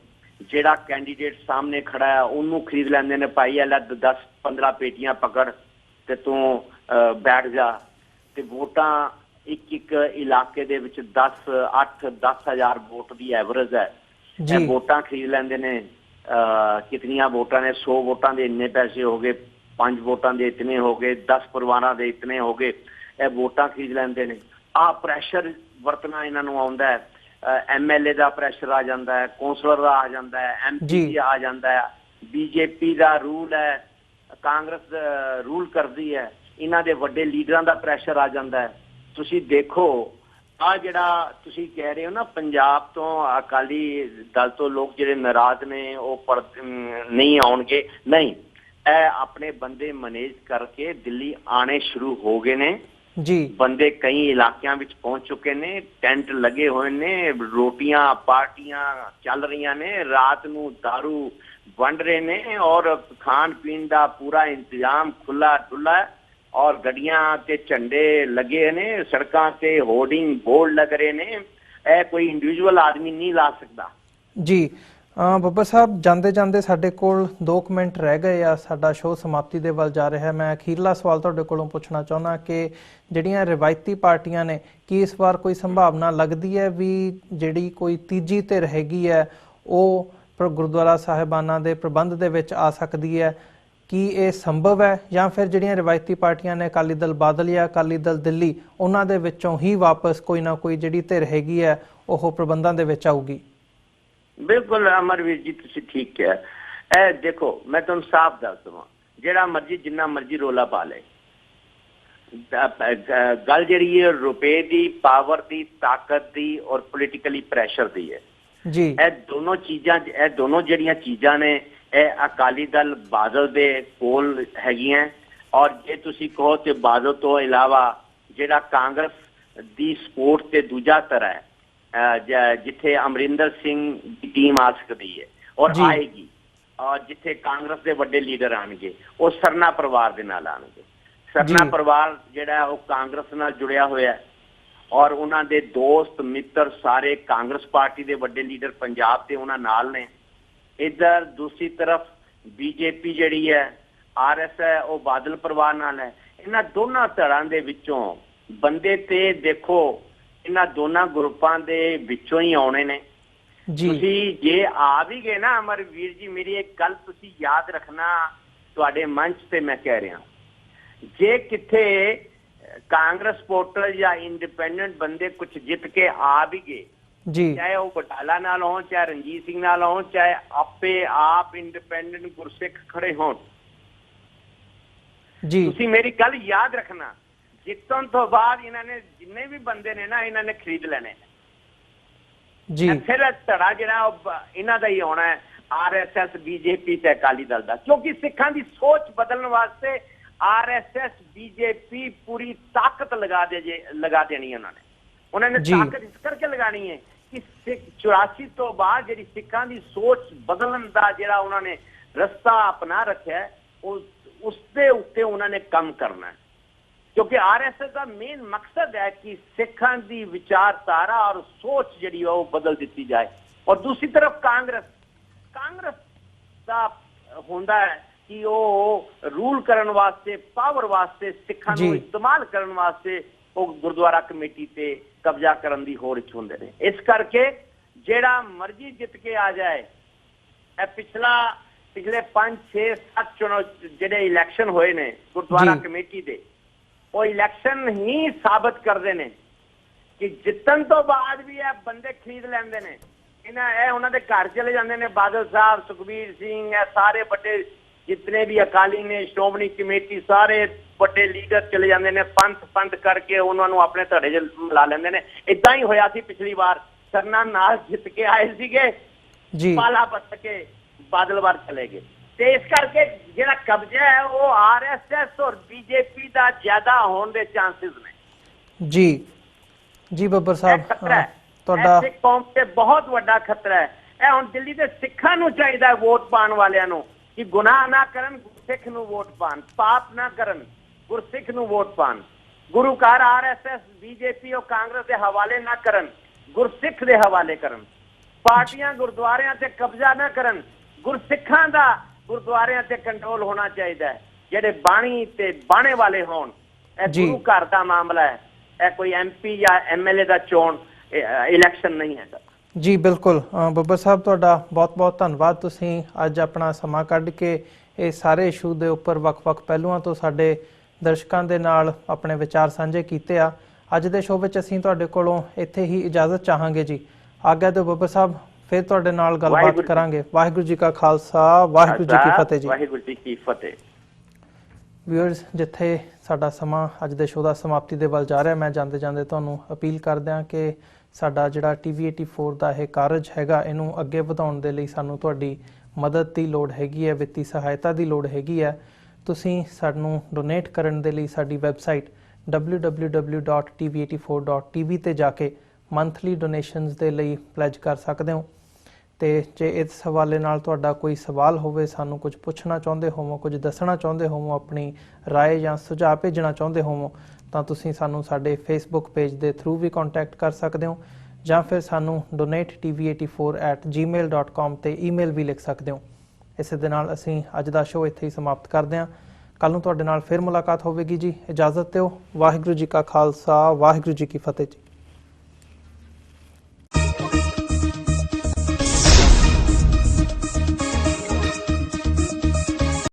ਜਿਹੜਾ ਕੈਂਡੀਡੇਟ ਸਾਹਮਣੇ ਖੜਾ ਹੈ ਉਹਨੂੰ ਖਰੀਦ ਲੈਂਦੇ ਨੇ। ਭਾਈ ਇਹ ਲੈ 10-15 ਪੇਟੀਆਂ ਪਕੜ ਤੇ ਤੂੰ ਬੈਠ ਜਾ। ਤੇ ਵੋਟਾਂ ਇੱਕ ਇਲਾਕੇ ਦੇ ਵਿੱਚ 10,000 ਵੋਟ ਦੀ ਐਵਰੇਜ ਹੈ, ਇਹ ਵੋਟਾਂ ਖਰੀਦ ਲੈਂਦੇ ਨੇ। ਕਿਤਨੀਆਂ ਵੋਟਾਂ ਨੇ, 100 ਵੋਟਾਂ ਦੇ ਇੰਨੇ ਪੈਸੇ ਹੋ ਗਏ, 5 ਵੋਟਾਂ ਦੇ ਇਤਨੇ ਹੋ ਗਏ, 10 ਪਰਿਵਾਰਾਂ ਦੇ ਇਤਨੇ ਹੋ ਗਏ, ਇਹ ਵੋਟਾਂ ਖਰੀਦ ਲੈਂਦੇ ਨੇ। ਆਹ ਪ੍ਰੈਸ਼ਰ ਵਰਤਣਾ ਇਹਨਾਂ ਨੂੰ ਆਉਂਦਾ ਹੈ। MLA ਦਾ ਪ੍ਰੈਸ਼ਰ ਆ ਜਾਂਦਾ ਹੈ, ਕੌਂਸਲਰ ਦਾ ਆ ਜਾਂਦਾ ਹੈ, MP ਆ ਜਾਂਦਾ ਹੈ, BJP ਦਾ ਰੂਲ ਹੈ, ਕਾਂਗਰਸ ਰੂਲ ਕਰਦੀ ਹੈ, ਇਹਨਾਂ ਦੇ ਵੱਡੇ ਲੀਡਰਾਂ ਦਾ ਪ੍ਰੈਸ਼ਰ ਆ ਜਾਂਦਾ ਹੈ। ਤੁਸੀਂ ਦੇਖੋ ਆ ਜਿਹੜਾ ਤੁਸੀਂ ਕਹਿ ਰਹੇ ਹੋ ਨਾ ਪੰਜਾਬ ਤੋਂ ਅਕਾਲੀ ਦਲ ਤੋਂ ਲੋਕ ਜਿਹੜੇ ਨਾਰਾਜ਼ ਨੇ ਉਹ ਨਹੀਂ ਆਉਣਗੇ, ਨਹੀਂ, ਇਹ ਆਪਣੇ ਬੰਦੇ ਮੈਨੇਜ ਕਰਕੇ ਦਿੱਲੀ ਆਣੇ ਸ਼ੁਰੂ ਹੋ ਗਏ ਨੇ ਜੀ। ਬੰਦੇ ਕਈ ਇਲਾਕਿਆਂ ਵਿੱਚ ਪਹੁੰਚ ਚੁੱਕੇ ਨੇ, ਟੈਂਟ ਲੱਗੇ ਹੋਏ ਨੇ, ਰੋਟੀਆਂ ਪਾਰਟੀਆਂ ਚੱਲ ਰਹੀਆਂ ਨੇ, ਰਾਤ ਨੂੰ ਦਾਰੂ ਵੰਡ ਰਹੇ ਨੇ ਔਰ ਖਾਣ ਪੀਣ ਦਾ ਪੂਰਾ ਇੰਤਜ਼ਾਮ ਖੁੱਲਾ ਡੁੱਲਾ ਔਰ ਗੱਡੀਆਂ ਤੇ ਝੰਡੇ ਲੱਗੇ ਨੇ, ਸੜਕਾਂ ਤੇ ਹੋਰਡਿੰਗ ਬੋਰਡ ਲੱਗ ਰਹੇ ਨੇ। ਇਹ ਕੋਈ ਇੰਡੀਵਿਜੂਅਲ ਆਦਮੀ ਨਹੀਂ ਲਾ ਸਕਦਾ ਜੀ। ਬੱਬਰ ਸਾਹਿਬ ਜਾਂਦੇ ਜਾਂਦੇ ਸਾਡੇ ਕੋਲ 2 ਮਿੰਟ ਰਹਿ ਗਏ ਆ, ਸਾਡਾ ਸ਼ੋਅ ਸਮਾਪਤੀ ਦੇ ਵੱਲ ਜਾ ਰਿਹਾ। ਮੈਂ ਅਖੀਰਲਾ ਸਵਾਲ ਤੁਹਾਡੇ ਕੋਲੋਂ ਪੁੱਛਣਾ ਚਾਹੁੰਦਾ ਕਿ ਜਿਹੜੀਆਂ ਰਿਵਾਇਤੀ ਪਾਰਟੀਆਂ ਨੇ, ਕੀ ਇਸ ਵਾਰ ਕੋਈ ਸੰਭਾਵਨਾ ਲੱਗਦੀ ਹੈ ਵੀ ਜਿਹੜੀ ਕੋਈ ਤੀਜੀ ਧਿਰ ਹੈਗੀ ਹੈ ਉਹ ਗੁਰਦੁਆਰਾ ਸਾਹਿਬਾਨਾਂ ਦੇ ਪ੍ਰਬੰਧ ਦੇ ਵਿੱਚ ਆ ਸਕਦੀ ਹੈ? ਕੀ ਇਹ ਸੰਭਵ ਹੈ ਜਾਂ ਫਿਰ ਜਿਹੜੀਆਂ ਰਿਵਾਇਤੀ ਪਾਰਟੀਆਂ ਨੇ, ਅਕਾਲੀ ਦਲ ਬਾਦਲ ਜਾਂ ਅਕਾਲੀ ਦਲ ਦਿੱਲੀ, ਉਹਨਾਂ ਦੇ ਵਿੱਚੋਂ ਹੀ ਵਾਪਸ ਕੋਈ ਨਾ ਕੋਈ ਜਿਹੜੀ ਧਿਰ ਹੈਗੀ ਹੈ ਉਹ ਪ੍ਰਬੰਧਾਂ ਦੇ ਵਿੱਚ ਆਊਗੀ? ਬਿਲਕੁਲ ਅਮਰਵੀਰ ਜੀ, ਤੁਸੀਂ ਠੀਕ ਕਿਹਾ। ਇਹ ਦੇਖੋ, ਮੈਂ ਤੁਹਾਨੂੰ ਸਾਫ਼ ਦੱਸ ਦਵਾਂ, ਜਿਹੜਾ ਮਰਜੀ ਜਿੰਨਾ ਮਰਜੀ ਰੋਲਾ ਪਾ ਲੇ, ਗੱਲ ਜਿਹੜੀ ਹੈ ਰੁਪਏ ਦੀ, ਪਾਵਰ ਦੀ, ਤਾਕਤ ਦੀ ਔਰ ਪੋਲੀਟੀਕਲੀ ਪ੍ਰੈਸ਼ਰ ਦੀ ਹੈ ਜੀ। ਇਹ ਦੋਨੋਂ ਜਿਹੜੀਆਂ ਚੀਜ਼ਾਂ ਨੇ ਇਹ ਅਕਾਲੀ ਦਲ ਬਾਦਲ ਦੇ ਕੋਲ ਹੈਗੀਆਂ। ਔਰ ਜੇ ਤੁਸੀਂ ਕਹੋ ਤੇ ਬਾਦਲ ਤੋਂ ਇਲਾਵਾ ਜਿਹੜਾ ਕਾਂਗਰਸ ਦੀ ਸਪੋਰਟ ਤੇ ਦੂਜਾ ਧੜਾ ਹੈ, ਜਿੱਥੇ ਅਮਰਿੰਦਰ ਸਿੰਘ ਦੀ ਟੀਮ ਆ ਸਕਦੀ ਹੈ ਔਰ ਆਏਗੀ, ਔਰ ਜਿੱਥੇ ਕਾਂਗਰਸ ਦੇ ਵੱਡੇ ਲੀਡਰ ਆਣਗੇ ਉਹ ਸਰਨਾ ਪਰਿਵਾਰ ਦੇ ਨਾਲ ਆਣਗੇ। ਸਰਨਾ ਪਰਿਵਾਰ ਜਿਹੜਾ ਉਹ ਕਾਂਗਰਸ ਨਾਲ ਜੁੜਿਆ ਹੋਇਆ ਔਰ ਉਹਨਾਂ ਦੇ ਦੋਸਤ ਮਿੱਤਰ ਸਾਰੇ ਕਾਂਗਰਸ ਪਾਰਟੀ ਦੇ ਵੱਡੇ ਲੀਡਰ ਪੰਜਾਬ ਤੇ ਉਹਨਾਂ ਨਾਲ ਨੇ। ਇੱਧਰ ਦੂਸਰੀ ਤਰਫ ਬੀਜੇਪੀ ਜਿਹੜੀ ਹੈ, RS ਹੈ, ਉਹ ਬਾਦਲ ਪਰਿਵਾਰ ਨਾਲ ਹੈ। ਇਹਨਾਂ ਦੋਨਾਂ ਧੜਾਂ ਦੇ ਵਿੱਚੋਂ ਬੰਦੇ ਤੇ ਦੇਖੋ ਇਹਨਾਂ ਦੋਨਾਂ ਗਰੁੱਪਾਂ ਦੇ ਵਿੱਚੋਂ ਹੀ ਆਉਣੇ ਨੇ। ਤੁਸੀਂ ਜੇ ਆ ਵੀ ਗਏ ਨਾ ਅਮਰਵੀਰ ਜੀ, ਮੇਰੀ ਇੱਕ ਗੱਲ ਤੁਸੀਂ ਯਾਦ ਰੱਖਣਾ, ਤੁਹਾਡੇ ਮੰਚ ਤੇ ਮੈਂ ਕਹਿ ਰਿਹਾ, ਜੇ ਕਿੱਥੇ ਕਾਂਗਰਸ ਸਪੋਰਟਰ ਜਾਂ ਇੰਡੀਪੈਂਡੈਂਟ ਬੰਦੇ ਕੁਝ ਜਿੱਤ ਕੇ ਆ ਵੀ ਗਏ, ਚਾਹੇ ਉਹ ਬਟਾਲਾ ਨਾਲ ਹੋਣ, ਚਾਹੇ ਰਣਜੀਤ ਸਿੰਘ ਨਾਲ ਹੋਣ, ਚਾਹੇ ਆਪੇ ਆਪ ਇੰਡੀਪੈਂਡੈਂਟ ਗੁਰਸਿੱਖ ਖੜੇ ਹੋਣ, ਤੁਸੀਂ ਮੇਰੀ ਗੱਲ ਯਾਦ ਰੱਖਣਾ, ਜਿੱਤਣ ਤੋਂ ਬਾਅਦ ਇਹਨਾਂ ਨੇ ਜਿੰਨੇ ਵੀ ਬੰਦੇ ਨੇ ਨਾ ਇਹਨਾਂ ਨੇ ਖਰੀਦ ਲੈਣੇ ਜੀ। ਫਿਰ ਧੜਾ ਜਿਹੜਾ ਇਹਨਾਂ ਦਾ ਹੀ ਆਉਣਾ ਹੈ, RSS, BJP ਤੇ ਅਕਾਲੀ ਦਲ ਦਾ, ਕਿਉਂਕਿ ਸਿੱਖਾਂ ਦੀ ਸੋਚ ਬਦਲਣ ਵਾਸਤੇ RSS, BJP ਪੂਰੀ ਤਾਕਤ ਲਗਾ ਦੇਣੀ ਉਹਨਾਂ ਨੇ ਤਾਕਤ ਇਸ ਕਰਕੇ ਲਗਾਣੀ ਹੈ ਕਿ 84 ਤੋਂ ਬਾਅਦ ਜਿਹੜੀ ਸਿੱਖਾਂ ਦੀ ਸੋਚ ਬਦਲਣ ਦਾ ਜਿਹੜਾ ਉਹਨਾਂ ਨੇ ਰਸਤਾ ਅਪਣਾ ਰੱਖਿਆ ਉਸ ਦੇ ਉੱਤੇ ਉਹਨਾਂ ਨੇ ਕੰਮ ਕਰਨਾ ਹੈ। ਕਿਉਂਕਿ RSS ਦਾ ਮੇਨ ਮਕਸਦ ਹੈ ਕਿ ਸਿੱਖਾਂ ਦੀ ਵਿਚਾਰਧਾਰਾ ਔਰ ਸੋਚ ਜਿਹੜੀ ਉਹ ਬਦਲ ਦਿੱਤੀ ਜਾਏ। ਔਰ ਦੂਸਰੀ ਤਰਫ ਕਾਂਗਰਸ ਦਾ ਹੁੰਦਾ ਹੈ ਕਿ ਉਹ ਰੂਲ ਕਰਨ ਵਾਸਤੇ, ਪਾਵਰ ਵਾਸਤੇ, ਸਿੱਖਾਂ ਨੂੰ ਇਸਤੇਮਾਲ ਕਰਨ ਵਾਸਤੇ ਉਹ ਗੁਰਦੁਆਰਾ ਕਮੇਟੀ ਤੇ ਕਬਜ਼ਾ ਕਰਨ ਦੀ ਹੋੜ ਚ ਹੁੰਦੇ ਨੇ। ਇਸ ਕਰਕੇ ਜਿਹੜਾ ਮਰਜ਼ੀ ਜਿੱਤ ਕੇ ਆ ਜਾਏ, ਇਹ ਪਿਛਲੇ 5, 6, 7 ਚੁਣਾਵ ਜਿਹੜੇ ਇਲੈਕਸ਼ਨ ਹੋਏ ਨੇ ਗੁਰਦੁਆਰਾ ਕਮੇਟੀ ਦੇ, ਉਹ ਇਲੈਕਸ਼ਨ ਹੀ ਸਾਬਤ ਕਰਦੇ ਨੇ ਕਿ ਜਿੱਤਣ ਤੋਂ ਬਾਅਦ ਵੀ ਇਹ ਬੰਦੇ ਖਰੀਦ ਲੈਂਦੇ ਨੇ। ਇਹ ਉਹਨਾਂ ਦੇ ਘਰ ਚਲੇ ਜਾਂਦੇ ਨੇ, ਬਾਦਲ ਸਾਹਿਬ, ਸੁਖਬੀਰ ਸਿੰਘ, ਇਹ ਸਾਰੇ ਵੱਡੇ ਜਿਤਨੇ ਵੀ ਅਕਾਲੀ ਨੇ, ਸ਼੍ਰੋਮਣੀ ਕਮੇਟੀ, ਸਾਰੇ ਵੱਡੇ ਲੀਡਰ ਚਲੇ ਜਾਂਦੇ ਨੇ, ਪੰਥ ਕਰਕੇ ਉਹਨਾਂ ਨੂੰ ਆਪਣੇ ਧੜੇ 'ਚ ਮਿਲਾ ਲੈਂਦੇ ਨੇ। ਏਦਾਂ ਹੀ ਹੋਇਆ ਸੀ ਪਿਛਲੀ ਵਾਰ, ਸਰਨਾ ਨਾਲ ਜਿੱਤ ਕੇ ਆਏ ਸੀਗੇ, ਪਾਲਾ ਪੱਟ ਕੇ ਬਾਦਲ ਵਾਰ ਚਲੇ ਗਏ। ਤੇ ਇਸ ਕਰਕੇ ਜਿਹੜਾ ਕਬਜ਼ਾ ਹੈ ਉਹ RSS ਔਰ BJP ਦਾ ਜ਼ਿਆਦਾ ਹੋਣ ਦੇ ਚਾਂਸਸ ਨੇ। ਜੀ ਬੱਬਰ ਸਾਹਿਬ, ਤੁਹਾਡਾ ਸਿੱਖ ਕੌਮ ਤੇ ਬਹੁਤ ਵੱਡਾ ਖਤਰਾ ਹੈ। ਇਹ ਹੁਣ ਦਿੱਲੀ ਦੇ ਸਿੱਖਾਂ ਨੂੰ ਚਾਹੀਦਾ ਵੋਟ ਪਾਉਣ ਵਾਲਿਆਂ ਨੂੰ ਕਿ ਗੁਨਾਹ ਨਾ ਕਰਨ, ਗੁਰਸਿੱਖ ਨੂੰ ਵੋਟ ਪਾਣ, ਪਾਪ ਨਾ ਕਰਨ, ਗੁਰਸਿੱਖ ਨੂੰ ਵੋਟ ਪਾਣ, ਗੁਰੂ ਘਰ RSS, BJP ਔਰ ਕਾਂਗਰਸ ਦੇ ਹਵਾਲੇ ਨਾ ਕਰਨ, ਗੁਰਸਿੱਖ ਦੇ ਹਵਾਲੇ ਕਰਨ, ਪਾਰਟੀਆਂ ਗੁਰਦੁਆਰਿਆਂ ਤੇ ਕਬਜ਼ਾ ਨਾ ਕਰਨ, ਗੁਰਸਿੱਖਾਂ ਦਾ ਗੁਰਦੁਆਰਿਆਂ ਤੇ ਕੰਟਰੋਲ ਹੋਣਾ ਚਾਹੀਦਾ ਹੈ। ਜਿਹੜੇ ਬਾਣੀ ਤੇ ਬਾਣੇ ਵਾਲੇ ਹੋਣ, ਇਹ ਗੁਰੂ ਘਰ ਦਾ ਮਾਮਲਾ ਹੈ, ਇਹ ਕੋਈ MP ਜਾਂ MLA ਦਾ ਚੋਣ ਇਲੈਕਸ਼ਨ ਨਹੀਂ ਹੈ। ਜੀ ਬਿਲਕੁਲ ਬੱਬਰ ਸਾਹਿਬ, ਤੁਹਾਡਾ ਬਹੁਤ-ਬਹੁਤ ਧੰਨਵਾਦ। ਤੁਸੀਂ ਅੱਜ ਆਪਣਾ ਸਮਾਂ ਕੱਢ ਕੇ ਇਹ ਸਾਰੇ ਇਸ਼ੂ ਦੇ ਉੱਪਰ ਵੱਖ-ਵੱਖ ਪਹਿਲੂਆਂ ਤੋਂ ਸਾਡੇ ਦਰਸ਼ਕਾਂ ਦੇ ਨਾਲ ਆਪਣੇ ਵਿਚਾਰ ਸਾਂਝੇ ਕੀਤੇ ਆ। ਅੱਜ ਦੇ ਸ਼ੋਅ ਵਿੱਚ ਅਸੀਂ ਤੁਹਾਡੇ ਕੋਲੋਂ ਇੱਥੇ ਹੀ ਇਜਾਜ਼ਤ ਚਾਹਾਂਗੇ ਜੀ। ਆਗਿਆ ਦਿਓ ਬੱਬਰ ਸਾਹਿਬ, ਫਿਰ ਤੁਹਾਡੇ ਨਾਲ ਗੱਲਬਾਤ ਕਰਾਂਗੇ। ਵਾਹਿਗੁਰੂ ਜੀ ਕਾ ਖਾਲਸਾ, ਵਾਹਿਗੁਰੂ ਜੀ ਕੀ ਫਤਿਹ ਜੀ। ਵਾਹਿਗੁਰੂ ਜੀ ਕੀ ਫਤਿਹ। ਵਿਊਅਰਸ, ਜਿੱਥੇ ਸਾਡਾ ਸਮਾਂ ਅੱਜ ਦੇ ਸ਼ੋਅ ਦਾ ਸਮਾਪਤੀ ਦੇ ਵੱਲ ਜਾ ਰਿਹਾ, ਮੈਂ ਜਾਂਦੇ ਤੁਹਾਨੂੰ ਅਪੀਲ ਕਰਦਿਆਂ ਕਿ ਸਾਡਾ ਜਿਹੜਾ TV 84 ਦਾ ਇਹ ਕਾਰਜ ਹੈਗਾ, ਇਹਨੂੰ ਅੱਗੇ ਵਧਾਉਣ ਦੇ ਲਈ ਸਾਨੂੰ ਤੁਹਾਡੀ ਮਦਦ ਦੀ ਲੋੜ ਹੈਗੀ ਹੈ, ਵਿੱਤੀ ਸਹਾਇਤਾ ਦੀ ਲੋੜ ਹੈਗੀ ਹੈ। ਤੁਸੀਂ ਸਾਨੂੰ ਡੋਨੇਟ ਕਰਨ ਦੇ ਲਈ ਸਾਡੀ ਵੈਬਸਾਈਟ www.tv84.tv ਤੇ ਜਾ ਕੇ ਮੰਥਲੀ ਡੋਨੇਸ਼ਨਸ ਦੇ ਲਈ ਪਲੈਜ ਕਰ ਸਕਦੇ ਹੋ। ਤੇ ਜੇ ਇਸ ਹਵਾਲੇ ਨਾਲ ਤੁਹਾਡਾ ਕੋਈ ਸਵਾਲ ਹੋਵੇ, ਸਾਨੂੰ ਕੁਝ ਪੁੱਛਣਾ ਚਾਹੁੰਦੇ ਹੋਵੋ, ਕੁਝ ਦੱਸਣਾ ਚਾਹੁੰਦੇ ਹੋਵੋ, ਆਪਣੀ ਰਾਏ ਜਾਂ ਸੁਝਾਅ ਭੇਜਣਾ ਚਾਹੁੰਦੇ ਹੋਵੋ, ਤਾਂ ਤੁਸੀਂ ਸਾਨੂੰ ਸਾਡੇ Facebook ਪੇਜ ਦੇ ਥਰੂ ਵੀ ਕੰਟੈਕਟ ਕਰ ਸਕਦੇ ਹੋ, ਜਾਂ ਫਿਰ ਸਾਨੂੰ donate.tv84@gmail.com ਤੇ ਈਮੇਲ ਵੀ ਲਿਖ ਸਕਦੇ ਹੋ। ਇਸੇ ਦੇ ਨਾਲ ਅਸੀਂ ਅੱਜ ਦਾ ਸ਼ੋਅ ਇੱਥੇ ਹੀ ਸਮਾਪਤ ਕਰਦੇ ਹਾਂ। ਕੱਲ੍ਹ ਨੂੰ ਤੁਹਾਡੇ ਨਾਲ ਫਿਰ ਮੁਲਾਕਾਤ ਹੋਵੇਗੀ ਜੀ। ਇਜਾਜ਼ਤ ਦਿਓ। ਵਾਹਿਗੁਰੂ ਜੀ ਕਾ ਖਾਲਸਾ, ਵਾਹਿਗੁਰੂ ਜੀ ਕੀ ਫਤਿਹ ਜੀ।